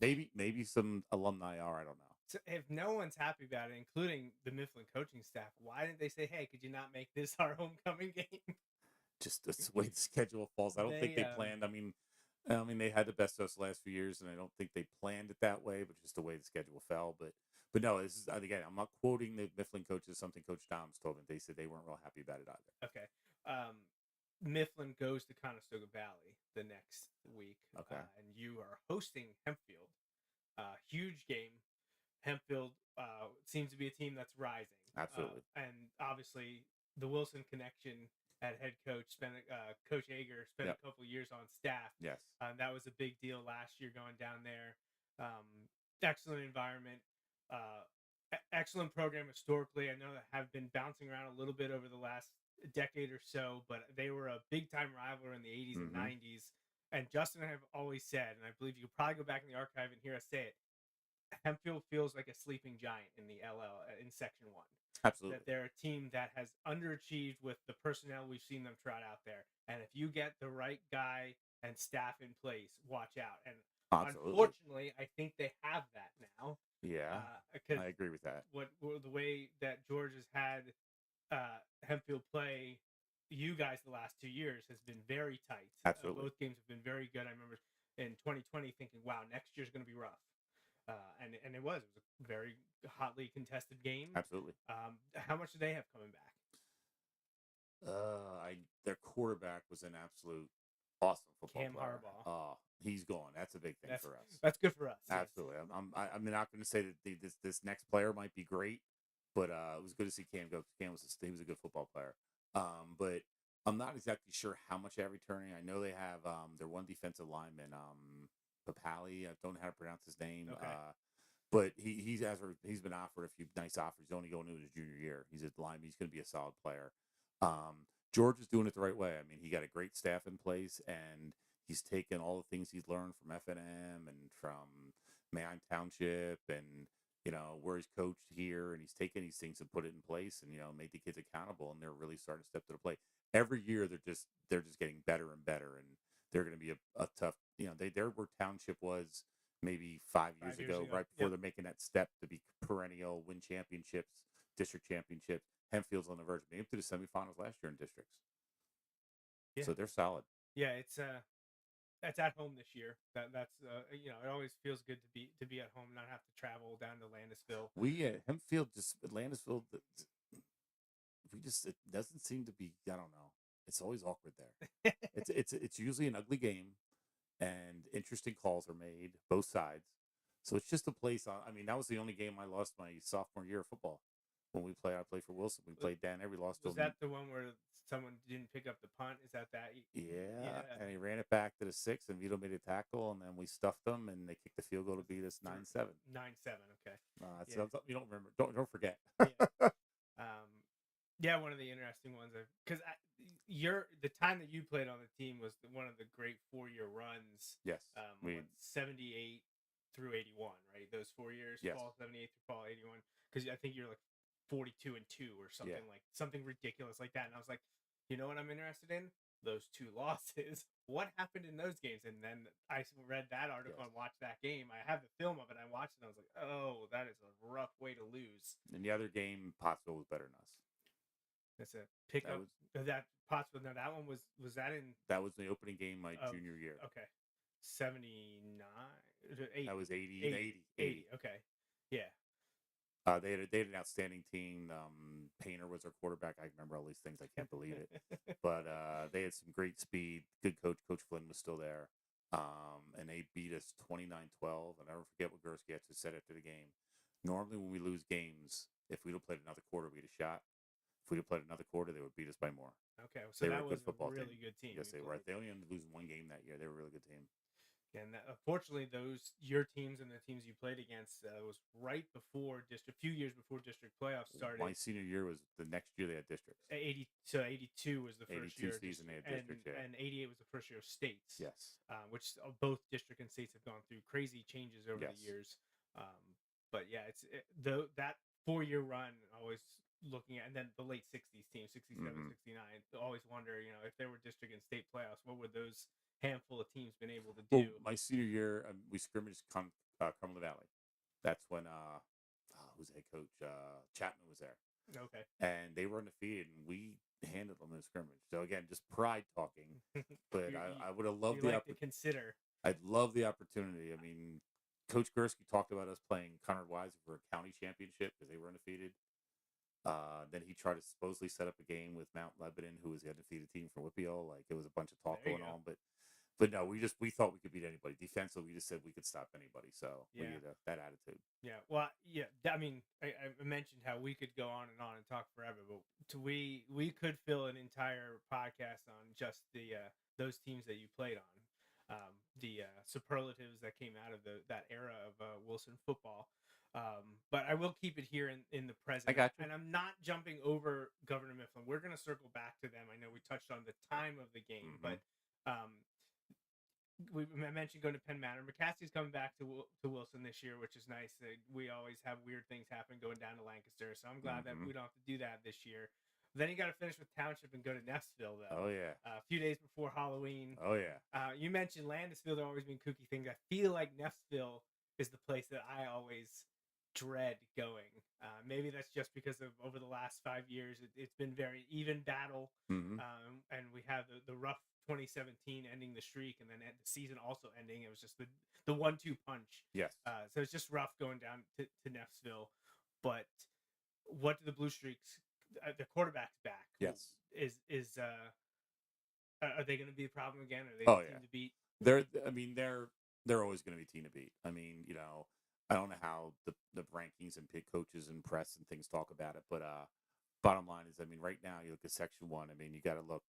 it. Maybe some alumni are. I don't know. So if no one's happy about it, including the Mifflin coaching staff, why didn't they say, "Hey, could you not make this our homecoming game?" Just that's the way the schedule falls. I don't think they planned. I mean, they had the best of us the last few years, and I don't think they planned it that way, but just the way the schedule fell. But no, this is, again, I'm not quoting the Mifflin coaches. Something Coach Doms told me. They said they weren't real happy about it either. Okay. Mifflin goes to Conestoga Valley the next week. Okay. And you are hosting Hempfield. Huge game. Hempfield seems to be a team that's rising. Absolutely. And obviously, the Wilson connection at head coach Coach Ager spent a couple years on staff. Yes. That was a big deal last year going down there. Excellent environment. Excellent program historically. I know that have been bouncing around a little bit over the last decade or so, but they were a big time rival in the 80s and 90s. And Justin and I have always said, and I believe you could probably go back in the archive and hear us say it, Hempfield feels like a sleeping giant in the LL in Section 1. Absolutely. That they're a team that has underachieved with the personnel we've seen them trot out there. And if you get the right guy and staff in place, watch out. And unfortunately, I think they have that now. Yeah, I agree with that. The way that George has had Hempfield play you guys the last 2 years has been very tight. Absolutely. Both games have been very good. I remember in 2020 thinking, wow, next year's going to be rough. And it was a very hotly contested game. Absolutely. How much do they have coming back? Their quarterback was an absolute awesome football Cam player. Harbaugh. He's gone. That's a big thing for us. That's good for us. Absolutely. Yes. I'm not going to say that this next player might be great, but it was good to see Cam go. Cam was a good football player. But I'm not exactly sure how much they're returning. I know they have their one defensive lineman, Papali. I don't know how to pronounce his name. Okay. But he's been offered a few nice offers. He's only going into his junior year. He's a lineman. He's going to be a solid player. George is doing it the right way. I mean, he got a great staff in place, and he's taken all the things he's learned from F&M and from Mayan Township and, where he's coached here, and he's taken these things and put it in place and, made the kids accountable, and they're really starting to step to the plate. Every year they're just getting better and better, and they're going to be a tough, they're where Township was maybe 5 years ago, right before they're making that step to be perennial, win championships, district championships. Hempfield's on the verge. They went to the semifinals last year in districts. Yeah. So they're solid. Yeah, it's That's at home this year. That's it always feels good to be at home, not have to travel down to Landisville. We Hempfield, just Landisville, it doesn't seem to be. I don't know. It's always awkward there. It's usually an ugly game, and interesting calls are made both sides. So it's just a place. I mean, that was the only game I lost my sophomore year of football. When I played for Wilson. We played Dan Every. Lost. Was that the one where someone didn't pick up the punt? Is that? Yeah, and he ran it back to the 6, and Vito made a tackle, and then we stuffed them, and they kicked the field goal to beat us 9-7. 9-7. Okay. That's something you don't remember. Don't forget. Yeah. One of the interesting ones, because the time that you played on the team was one of the great 4-year runs. Yes. 78 through 81, right? Those 4 years. Yes. Fall 78 through fall 81. Because I think you're like 42-2 or something, like something ridiculous like that. And I was like, you know what I'm interested in? Those 2 losses. What happened in those games? And then I read that article and watched that game. I have the film of it. I watched it. And I was like, oh, that is a rough way to lose. And the other game, Pottsville was better than us. That's a pickup. That Pottsville. No, that one was that in? That was the opening game my junior year. Okay, 79. 80. That was 80. 80. Okay, yeah. They had an outstanding team. Painter was our quarterback. I remember all these things. I can't believe it. But they had some great speed. Good coach. Coach Flynn was still there. And they beat us 29-12. I'll never forget what Gursky actually said after the game. Normally when we lose games, if we'd have played another quarter, we'd have shot. If we'd have played another quarter, they would beat us by more. Okay, so they that were a was good football a really team. good team. Yes, they were. They only ended up losing one game that year. They were a really good team. And unfortunately, your teams and the teams you played against was right before a few years before district playoffs started. My senior year was the next year they had districts. 82 was the first 82 year. season they had districts, and 88 was the first year of states. Yes. Which both district and states have gone through crazy changes over the years. But yeah, that 4-year run, always looking at, and then the late 60s team, 67, 69, always wonder, if there were district and state playoffs, what would those handful of teams been able to do? Well, my senior year, we scrimmaged Cumberland Valley. That's when who's the head coach? Chapman was there. Okay. And they were undefeated, and we handled them in a scrimmage. So again, just pride talking. But I would have loved the opportunity. Consider. I'd love the opportunity. I mean, Coach Gursky talked about us playing Conrad Wise for a county championship because they were undefeated. Then he tried to supposedly set up a game with Mount Lebanon, who was the undefeated team from Whippio. Like, it was a bunch of talk going on, but no, we thought we could beat anybody. Defensively, we just said we could stop anybody. So we had that attitude. Yeah, well, yeah. I mean, I mentioned how we could go on and talk forever, but we could fill an entire podcast on just those teams that you played on, the superlatives that came out of that era of Wilson football. But I will keep it here in the present. I got you. And I'm not jumping over Governor Mifflin. We're going to circle back to them. I know we touched on the time of the game, but I mentioned going to Penn Manor. McCaskey's coming back to Wilson this year, which is nice. We always have weird things happen going down to Lancaster, so I'm glad that we don't have to do that this year. Then you got to finish with Township and go to Neffsville, though. Oh, yeah. A few days before Halloween. Oh, yeah. You mentioned Landisville. There always been kooky things. I feel like Neffsville is the place that I always dread going. Maybe that's just because of over the last 5 years, it's been very even battle. And we have the rough 2017 ending the streak, and then the season also ending. It was just the 1-2 punch. Yes. So it's just rough going down to Neffsville. But what do the Blue Streaks? The quarterback's back. Yes. Are they going to be a problem again? Are they the team to beat? They're always going to be a team to beat. I mean, I don't know how the rankings and pick coaches and press and things talk about it, but bottom line is, I mean, right now you look at Section 1. I mean, you got to look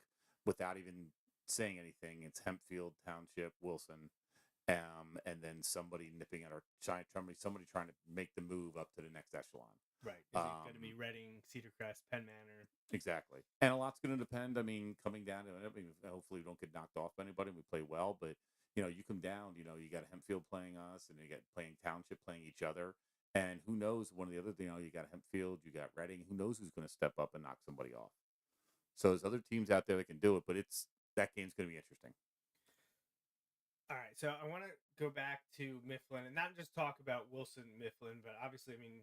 without even saying anything. It's Hempfield, Township, Wilson, and then somebody nipping at somebody trying to make the move up to the next echelon. Right. Is it going to be Reading, Cedar Crest, Penn Manor? Exactly. And a lot's going to depend. I mean, coming down to it, hopefully we don't get knocked off by anybody and we play well, but you come down, you got Hempfield playing us, and you got playing Township playing each other. And who knows, one of the other, you got Hempfield, you got Reading. Who knows who's going to step up and knock somebody off? So there's other teams out there that can do it, but that game's going to be interesting. All right. So I want to go back to Mifflin and not just talk about Wilson Mifflin, but obviously, I mean,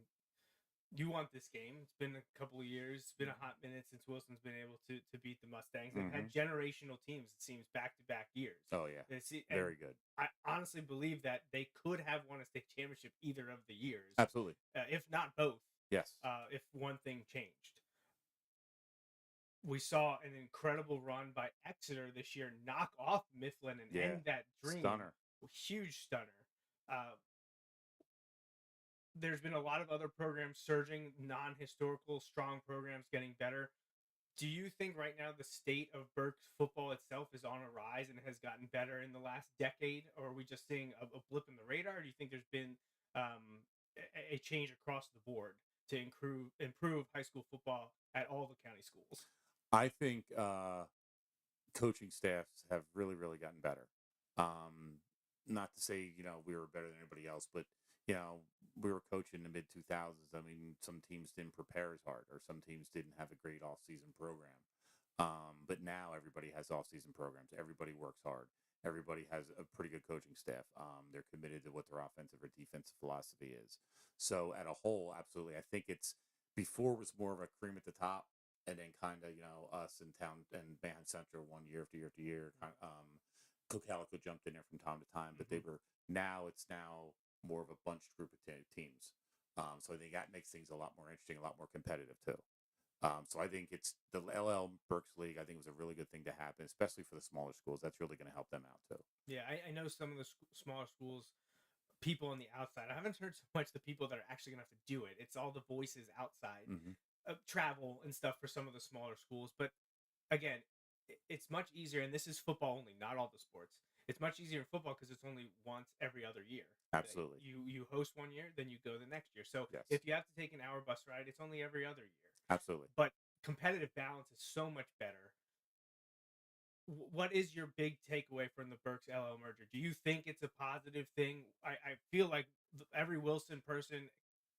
you want this game. It's been a couple of years. It's been a hot minute since Wilson's been able to beat the Mustangs. They've had generational teams, it seems, back-to-back years. Oh, yeah. Very good. I honestly believe that they could have won a state championship either of the years. Absolutely. If not both. Yes. If one thing changed. We saw an incredible run by Exeter this year, knock off Mifflin and end that dream. Stunner. Huge stunner. There's been a lot of other programs surging, non-historical, strong programs getting better. Do you think right now the state of Berks football itself is on a rise and has gotten better in the last decade? Or are we just seeing a blip in the radar? Or do you think there's been a change across the board to improve high school football at all the county schools? I think coaching staffs have really, really gotten better. Not to say, we were better than anybody else, but, we were coaching in the mid-2000s. I mean, some teams didn't prepare as hard, or some teams didn't have a great off-season program. But now everybody has off-season programs. Everybody works hard. Everybody has a pretty good coaching staff. They're committed to what their offensive or defensive philosophy is. So at a whole, absolutely. I think before it was more of a cream at the top, and then kind of, us in town and Manhattan Central one year after year after year. Cook Calico jumped in there from time to time, but it's now more of a bunched group of teams. So I think that makes things a lot more interesting, a lot more competitive too. So I think it's the LL Berks League. I think it was a really good thing to happen, especially for the smaller schools. That's really going to help them out too. Yeah, I know some of the smaller schools, people on the outside. I haven't heard so much the people that are actually going to have to do it. It's all the voices outside, travel and stuff for some of the smaller schools. But again, it's much easier, and this is football only, not all the sports. It's much easier in football because it's only once every other year. Absolutely. You host one year, then you go the next year. So yes. If you have to take an hour bus ride, it's only every other year. Absolutely. But competitive balance is so much better. What is your big takeaway from the Berks LL merger? Do you think it's a positive thing? I feel like every Wilson person,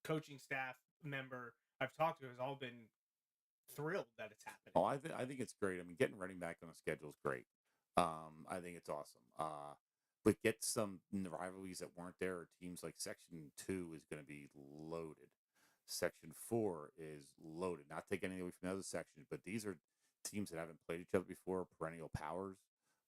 coaching staff member I've talked to has all been thrilled that it's happening. Oh, I think it's great. I mean, getting running back on the schedule is great. I think it's awesome. But get some rivalries that weren't there. Teams like Section 2 is going to be loaded. Section 4 is loaded. Not taking anything away from the other sections, but these are teams that haven't played each other before, perennial powers.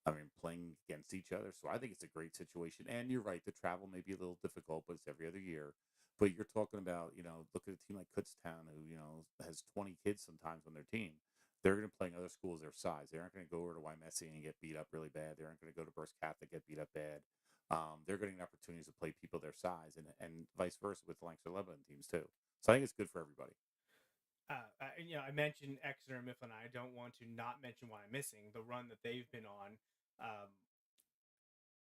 I mean, playing against each other. So I think it's a great situation. And you're right, the travel may be a little difficult, but it's every other year. But you're talking about, look at a team like Kutztown who, has 20 kids sometimes on their team. They're going to play in other schools their size. They aren't going to go over to Wymessing and get beat up really bad. They aren't going to go to Berks Catholic and get beat up bad. They're getting opportunities to play people their size, and vice versa with the Lancaster-Lebanon teams too. So I think it's good for everybody. I mentioned Exeter and Mifflin. I don't want to not mention Wymessing, the run that they've been on.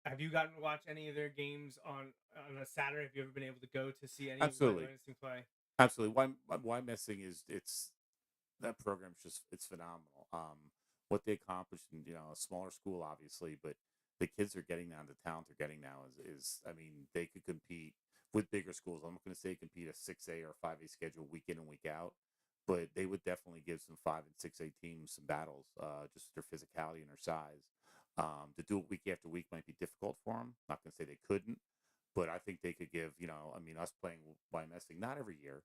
Have you gotten to watch any of their games on a Saturday? Have you ever been able to go to see any Absolutely. of Wymessing play? Absolutely. Wymessing that program's it's phenomenal. What they accomplished in a smaller school, obviously, but the kids are getting now. The talent they're getting now is I mean, they could compete with bigger schools. I'm not going to say compete a 6A or 5A schedule week in and week out, but they would definitely give some 5 and 6A teams some battles. Just their physicality and their size. To do it week after week might be difficult for them. Not going to say they couldn't, but I think they could give. Us playing Wymessing not every year.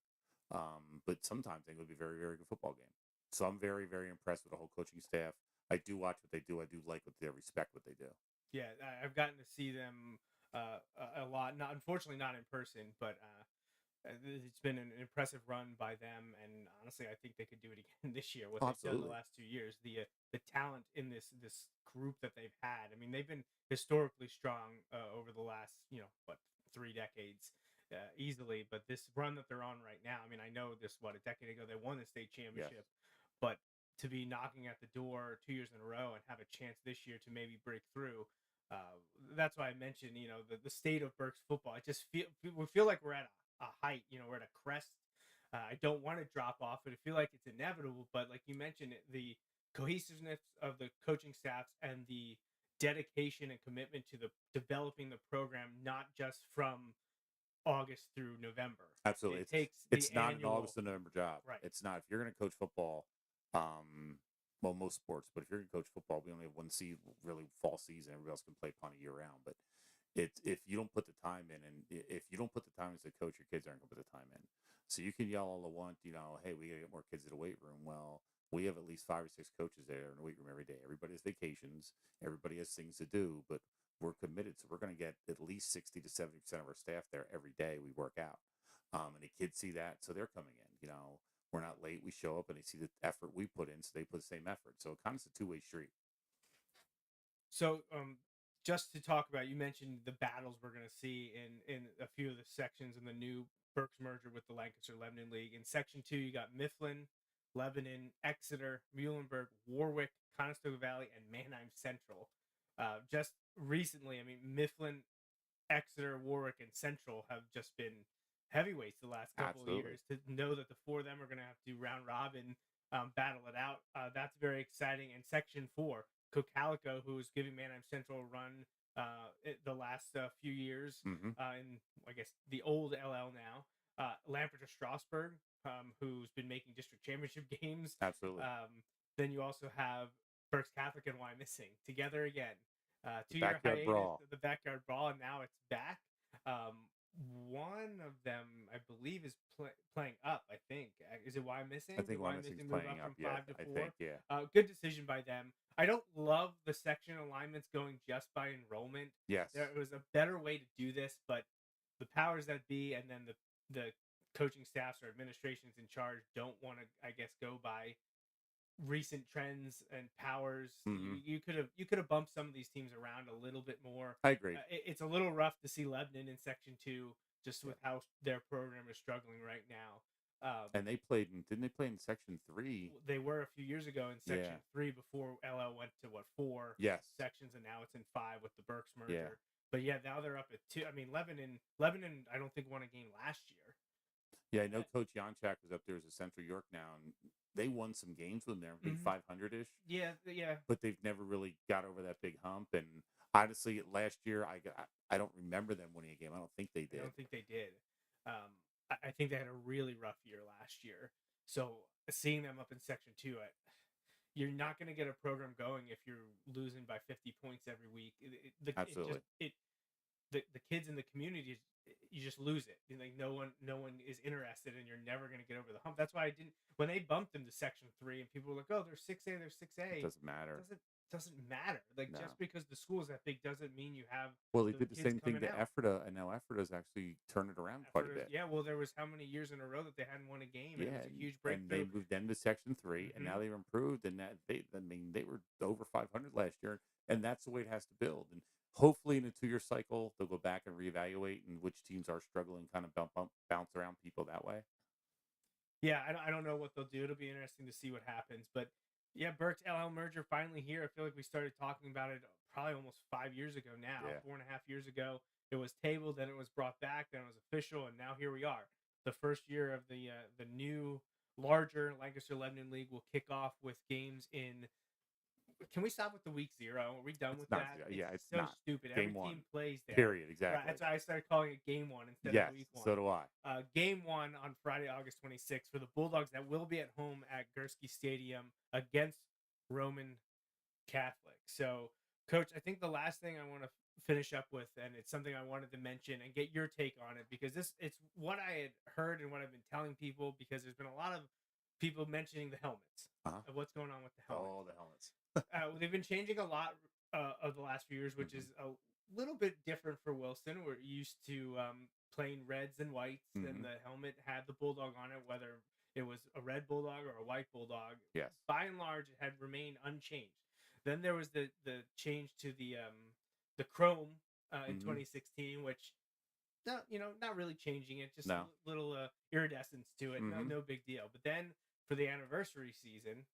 But sometimes they would be a very, very good football game. So I'm very, very impressed with the whole coaching staff. I do watch what they do. I do like what they respect what they do. Yeah, I've gotten to see them a lot. Unfortunately, not in person, but it's been an impressive run by them. And honestly, I think they could do it again this year. What they've done the last 2 years, the talent in this group that they've had. I mean, they've been historically strong over the last 3 decades. Easily, but this run that they're on right now, I mean, I know a decade ago they won the state championship, but to be knocking at the door 2 years in a row and have a chance this year to maybe break through, that's why I mentioned, the state of Berks football. I just we feel like we're at a height, we're at a crest. I don't want to drop off, but I feel like it's inevitable. But like you mentioned, the cohesiveness of the coaching staffs and the dedication and commitment to the developing the program, not just from August through November. Absolutely. It's not an August to November job. Right. It's not. If you're going to coach football, well, most sports, but if you're going to coach football, we only have one really fall season. Everybody else can play punt year round. But if you don't put the time in, and if you don't put the time as a coach, your kids aren't going to put the time in. So you can yell all you want, hey, we got to get more kids to the weight room. Well, we have at least 5 or 6 coaches there in the weight room every day. Everybody has vacations. Everybody has things to do, but we're committed. So we're going to get at least 60 to 70% of our staff there every day we work out. And the kids see that, so they're coming in. We're not late. We show up and they see the effort we put in, so they put the same effort. So it kind of is a two-way street. So, just to talk about, you mentioned the battles we're going to see in a few of the sections in the new Berks merger with the Lancaster-Lebanon League. In Section 2, you got Mifflin, Lebanon, Exeter, Muhlenberg, Warwick, Conestoga Valley, and Manheim Central. Just recently, I mean, Mifflin, Exeter, Warwick, and Central have just been heavyweights the last couple of years. To know that the 4 of them are going to have to round robin, battle it out, that's very exciting. And Section 4, Cocalico, who is giving Manheim Central a run the last few years, in, I guess, the old LL now. Lampeter Strasbourg, who's been making district championship games. Absolutely. Then you also have Berks Catholic and Wyomissing together again. 2-year hiatus, brawl. The backyard brawl, and now it's back. One of them, I believe, is playing up. I think is it Wyomissing? I think Wyomissing's playing up. From 5 to 4. I think, yeah. Good decision by them. I don't love the section alignments going just by enrollment. Yes, there was a better way to do this, but the powers that be, and then the coaching staffs or administrations in charge don't want to, I guess, go by recent trends and powers. You could have bumped some of these teams around a little bit more. I agree. It's a little rough to see Lebanon in Section 2 just with how their program is struggling right now. And they played didn't they play in Section 3? They were a few years ago in Section 3 before LL went to 4 sections, and now it's in 5 with the Berks merger. Yeah. But yeah, now they're up at 2. I mean, Lebanon I don't think won a game last year. Yeah, I know Coach Janchak was up there as a Central York now, and they won some games with them. They're 500-ish. Yeah. But they've never really got over that big hump. And honestly, last year, I don't remember them winning a game. I don't think they did. I don't think they did. I think they had a really rough year last year. So seeing them up in Section 2, you're not going to get a program going if you're losing by 50 points every week. Absolutely. The kids in the community, you just lose it. Like no one is interested, and you're never going to get over the hump. That's why when they bumped them to Section 3, and people were like, "Oh, they're 6A, they're 6A." It doesn't matter. Doesn't matter. Like, no. Just because the school is that big doesn't mean you have. Well, they did the same thing to Ephrata, and now Ephrata's actually turned it around quite a bit. Yeah, well, there was how many years in a row that they hadn't won a game? Yeah, and it was a huge breakthrough. And they moved them to Section 3, and now they've improved. And they were over 500 last year, and that's the way it has to build. And hopefully, in a 2-year cycle, they'll go back and reevaluate, and which teams are struggling, kind of bounce around people that way. Yeah, I don't know what they'll do. It'll be interesting to see what happens, but. Yeah, Berks LL merger finally here. I feel like we started talking about it probably almost 5 years ago now, 4.5 years ago. It was tabled, then it was brought back, then it was official, and now here we are. The first year of the new, larger Lancaster-Lebanon League will kick off with games in. Can we stop with the week 0? Are we done with that? Yeah, it's so not. stupid. Game Every team plays there. Period. Exactly. Right, that's why I started calling it Game 1 instead of Week 1. So do I. Game 1 on Friday, August 26th for the Bulldogs that will be at home at Gursky Stadium against Roman Catholic. So, Coach, I think the last thing I want to finish up with, and it's something I wanted to mention and get your take on it, because it's what I had heard and what I've been telling people, because there's been a lot of people mentioning the helmets, of what's going on with the helmets. Oh, the helmets. They've been changing a lot of the last few years, which is a little bit different for Wilson. We're used to plain reds and whites, and the helmet had the Bulldog on it, whether it was a red Bulldog or a white Bulldog. Yes. By and large, it had remained unchanged. Then there was the change to the chrome in 2016, which not really changing it, just a little iridescence to it. No big deal. But then for the anniversary season,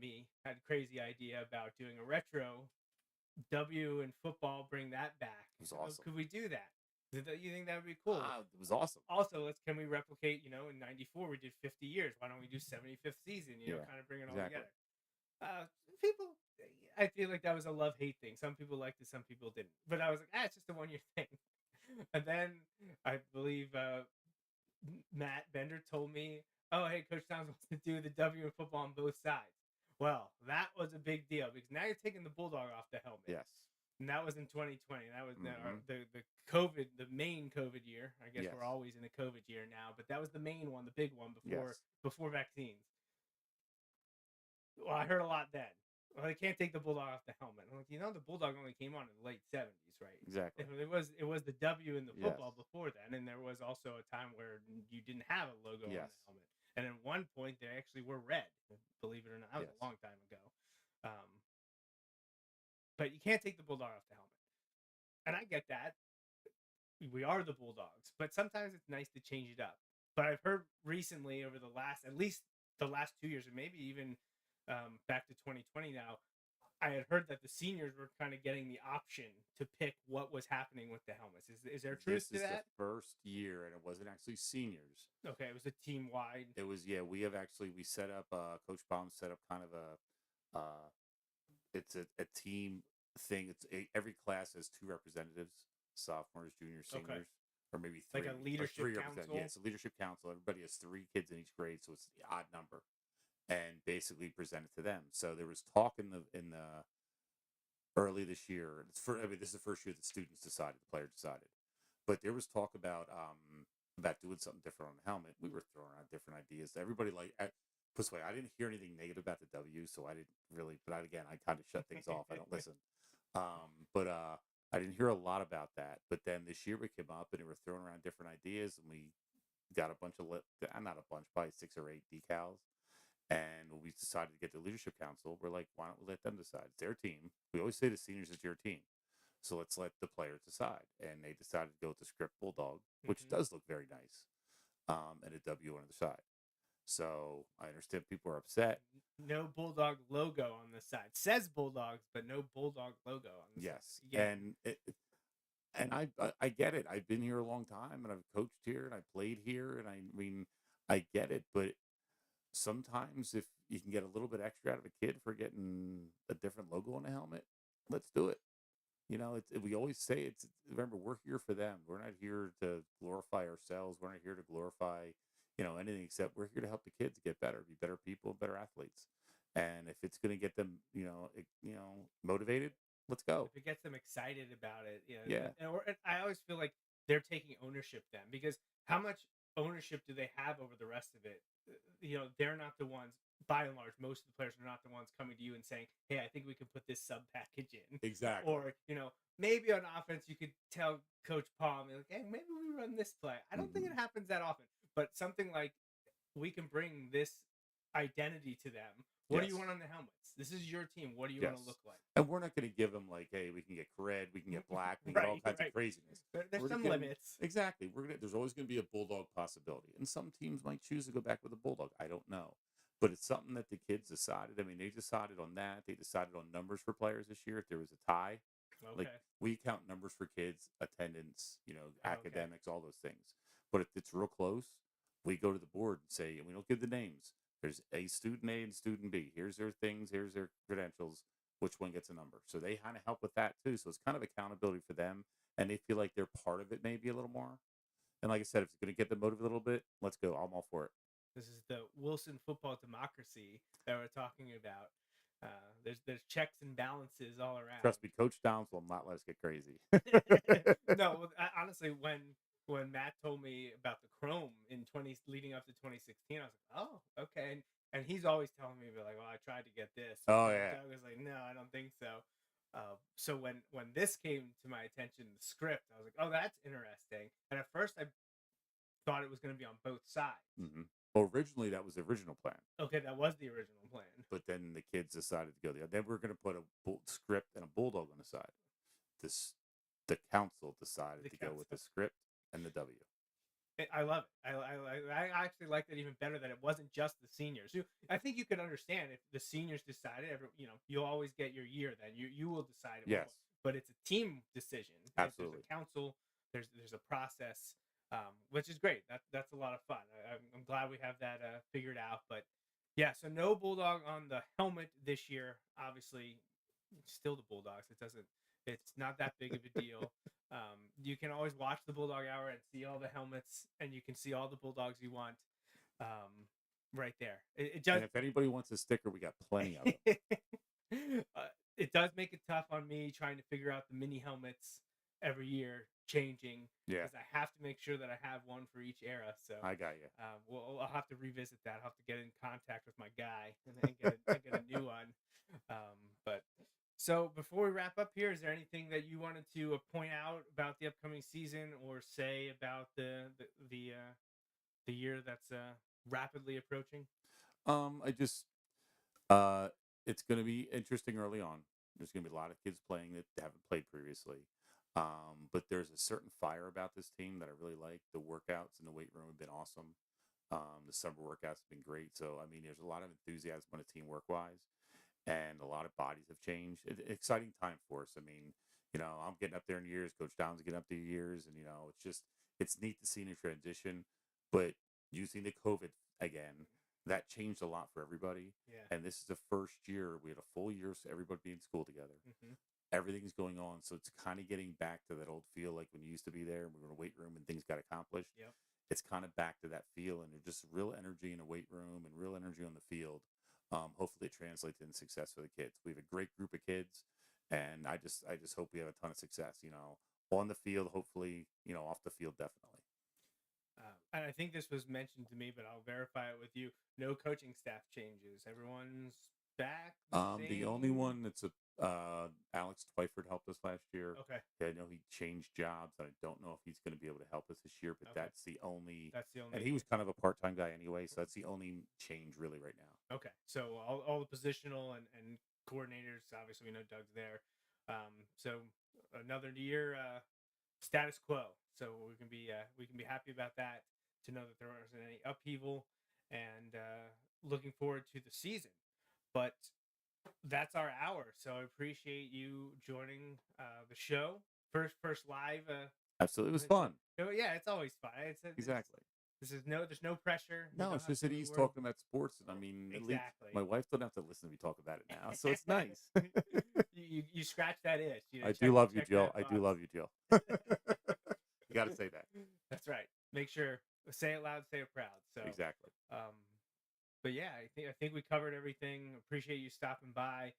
me had a crazy idea about doing a retro W in football, bring that back. It was awesome. Could we do that? You think that would be cool? It was awesome. Also, can we replicate, in 94 we did 50 years. Why don't we do 75th season, kind of bring it all together? People, I feel like that was a love-hate thing. Some people liked it, some people didn't. But I was like, it's just a one-year thing. And then I believe Matt Bender told me, oh, hey, Coach Towns wants to do the W in football on both sides. Well, that was a big deal, because now you're taking the Bulldog off the helmet. Yes. And that was in 2020. That was Mhm. the COVID, the main COVID year. I guess Yes. we're always in a COVID year now, but that was the main one, the big one Yes. before vaccines. Well, I heard a lot then. Well, they can't take the Bulldog off the helmet. I'm like, the Bulldog only came on in the late 70s, right? Exactly. It was the W in the Yes. football before then, and there was also a time where you didn't have a logo on Yes. the helmet. And at one point, they actually were red. Believe it or not, that was Yes. a long time ago. But you can't take the Bulldog off the helmet, and I get that. We are the Bulldogs, but sometimes it's nice to change it up. But I've heard recently, over at least the last 2 years, or maybe even back to 2020 now, I had heard that the seniors were kind of getting the option to pick what was happening with the helmets. Is there truth This to is that? the first year, and it wasn't actually seniors. Okay, it was a team wide. It was, yeah. We set up. Coach Baum set up kind of it's a team thing. Every class has 2 representatives: sophomores, juniors, seniors, or maybe 3. Like a leadership council? Yeah, it's a leadership council. Everybody has 3 kids in each grade, so it's the odd number, and basically present it to them. So there was talk in the early this year. This is the first year that students decided, the players decided, but there was talk about doing something different on the helmet. We were throwing out different ideas. Everybody put this way, I didn't hear anything negative about the W, so I didn't really. But again, I kind of shut things off. I don't listen. But I didn't hear a lot about that. But then this year we came up and we were throwing around different ideas, and we got a bunch of not a bunch, probably 6 or 8 decals. And when we decided to get the leadership council, we're like, why don't we let them decide? It's their team. We always say the seniors is your team. So let's let the players decide. And they decided to go with the script Bulldog, which does look very nice, and a W on the side. So I understand people are upset. No Bulldog logo on the side. It says Bulldogs, but no Bulldog logo on the side. Yes. And I get it. I've been here a long time, and I've coached here, and I played here, and I mean, I get it. But sometimes if you can get a little bit extra out of a kid for getting a different logo on the helmet, let's do it. We always say remember, we're here for them. We're not here to glorify ourselves. We're not here to glorify, anything, except we're here to help the kids get better, be better people, better athletes. And if it's going to get them, motivated, let's go. If it gets them excited about it, Yeah. And I always feel like they're taking ownership then, because how much ownership do they have over the rest of it? They're not the ones. By and large, most of the players are not the ones coming to you and saying, "Hey, I think we can put this sub package in." Exactly. Or maybe on offense you could tell Coach Palm, like, "Hey, maybe we run this play." I don't think it happens that often, but something like, we can bring this identity to them. What do you want on the helmets? This is your team. What do you want to look like? And we're not going to give them like, hey, we can get red, we can get black, we can get all kinds of craziness. There's some limits. Exactly. There's always going to be a Bulldog possibility, and some teams might choose to go back with a Bulldog. I don't know, but it's something that the kids decided. I mean, they decided on that. They decided on numbers for players this year. If there was a tie, like, we count numbers for kids, attendance, academics, all those things. But if it's real close, we go to the board and say, and we don't give the names. There's a student A and student B. Here's their things. Here's their credentials. Which one gets a number? So they kind of help with that too. So it's kind of accountability for them, and they feel like they're part of it maybe a little more. And like I said, if it's going to get them motivated a little bit, let's go. I'm all for it. This is the Wilson football democracy that we're talking about. There's checks and balances all around. Trust me, Coach Downs will not let us get crazy. No, honestly, when Matt told me about the Chrome leading up to 2016, I was like, oh, okay. And he's always telling me, like, well, I tried to get this. Oh, yeah. I was like, no, I don't think so. So when this came to my attention, the script, I was like, oh, that's interesting. And at first, I thought it was going to be on both sides. Mm-hmm. Well, originally, that was the original plan. Okay, that was the original plan. But then the kids decided to go the other. Then we're going to put a script and a Bulldog on the side. The council decided to go with the script and the W. I love it. I actually liked it even better that it wasn't just the seniors. I think you could understand if the seniors decided. You'll always get your year. Then you will decide. Yes, but it's a team decision. Absolutely. There's a council. There's a process, which is great. That's a lot of fun. I'm glad we have that figured out. But yeah, so no Bulldog on the helmet this year. Obviously, still the Bulldogs. It's not that big of a deal. You can always watch the Bulldog Hour and see all the helmets, and you can see all the Bulldogs you want right there. And if anybody wants a sticker, we got plenty of them. it does make it tough on me trying to figure out the mini helmets every year changing. Yeah. Because I have to make sure that I have one for each era. So I got you. well, I'll have to revisit that. I'll have to get in contact with my guy and then get a new one. But so before we wrap up here, is there anything that you wanted to point out about the upcoming season or say about the year that's rapidly approaching? I just it's going to be interesting early on. There's going to be a lot of kids playing that haven't played previously. But there's a certain fire about this team that I really like. The workouts in the weight room have been awesome. The summer workouts have been great. So, I mean, there's a lot of enthusiasm on the team work-wise, and a lot of bodies have changed. Exciting time for us. I mean, I'm getting up there in years. Coach Dom's getting up there in years, and, it's neat to see the transition. But using the COVID again, that changed a lot for everybody. Yeah. And this is the first year we had a full year, so everybody be in school together. Mm-hmm. Everything's going on, so it's kind of getting back to that old feel, like when you used to be there and we were in a weight room and things got accomplished. Yep. It's kind of back to that feel, and there's just real energy in a weight room and real energy on the field. Hopefully, it translates into success for the kids. We have a great group of kids, and I just hope we have a ton of success. On the field, hopefully, off the field, definitely. And I think this was mentioned to me, but I'll verify it with you. No coaching staff changes. Everyone's back. The only one that's Alex Twyford helped us last year. Okay. I know he changed jobs, and I don't know if he's going to be able to help us this year, but Okay. that's the only. That's the only. And he was kind of a part-time guy anyway, so that's the only change really right now. Okay. So all the positional and coordinators, obviously we know Doug's there. So another year, status quo. So we can be happy about that, to know that there wasn't any upheaval, and looking forward to the season. But that's our hour. So I appreciate you joining the show. First live. Absolutely, it was fun. Yeah, it's always fun. Exactly. There's no pressure. You No, don't it's have just to that he's worry. talking about sports, and I mean, at least Exactly. my wife doesn't have to listen to me talk about it now, so it's nice. you scratch that itch. I do love you, Jill. I do love you, Jill. You got to say that. That's right. Make sure, say it loud, say it proud. So Exactly. But yeah, I think we covered everything. Appreciate you stopping by.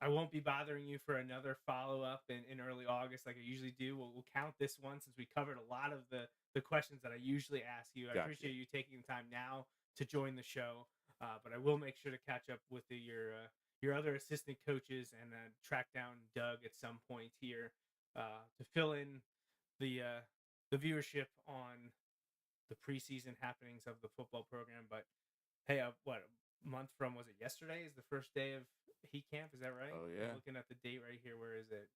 I won't be bothering you for another follow up in early August like I usually do. We'll count this one since we covered a lot of the questions that I usually ask you. I Gotcha. appreciate you taking the time now to join the show. But I will make sure to catch up with your other assistant coaches and track down Doug at some point here to fill in the viewership on the preseason happenings of the football program. But hey, what a month from, was it yesterday is the first day of Heat Camp? Is that right? Oh, yeah. I'm looking at the date right here. Where is it?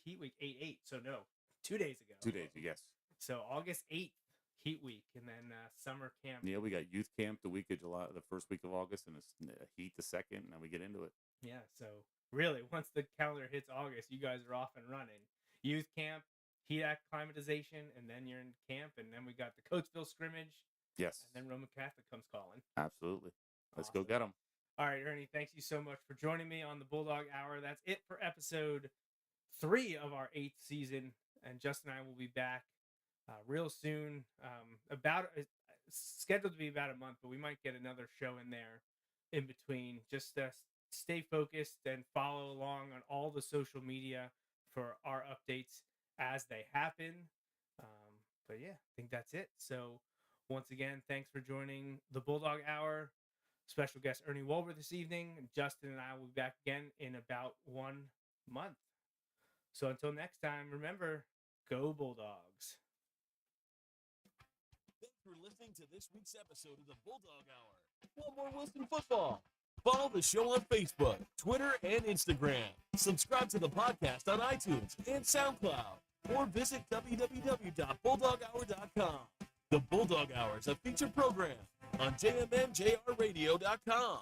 Heat Week 8/8. So no, 2 days ago. 2 days, yes. So August 8th, Heat Week, and then summer camp. Yeah, we got youth camp the week of July, the first week of August, and it's Heat the second, and then we get into it. Yeah, so really, once the calendar hits August, you guys are off and running. Youth camp, Heat acclimatization, and then you're in camp, and then we got the Coatesville scrimmage. Yes. And then Roman Catholic comes calling. Absolutely. Let's Awesome. go get them. All right, Ernie, thank you so much for joining me on the Bulldog Hour. That's it for episode 3 of our 8th season, and Justin and I will be back real soon. Scheduled to be about a month, but we might get another show in there in between. Just stay focused and follow along on all the social media for our updates as they happen. But yeah, I think that's it. So once again, thanks for joining the Bulldog Hour. Special guest Ernie Wolber this evening. Justin and I will be back again in about 1 month. So until next time, remember, go Bulldogs. Thanks for listening to this week's episode of the Bulldog Hour. Want more Wilson football? Follow the show on Facebook, Twitter, and Instagram. Subscribe to the podcast on iTunes and SoundCloud, or visit www.bulldoghour.com. The Bulldog Hour is a featured program on jmnjrradio.com.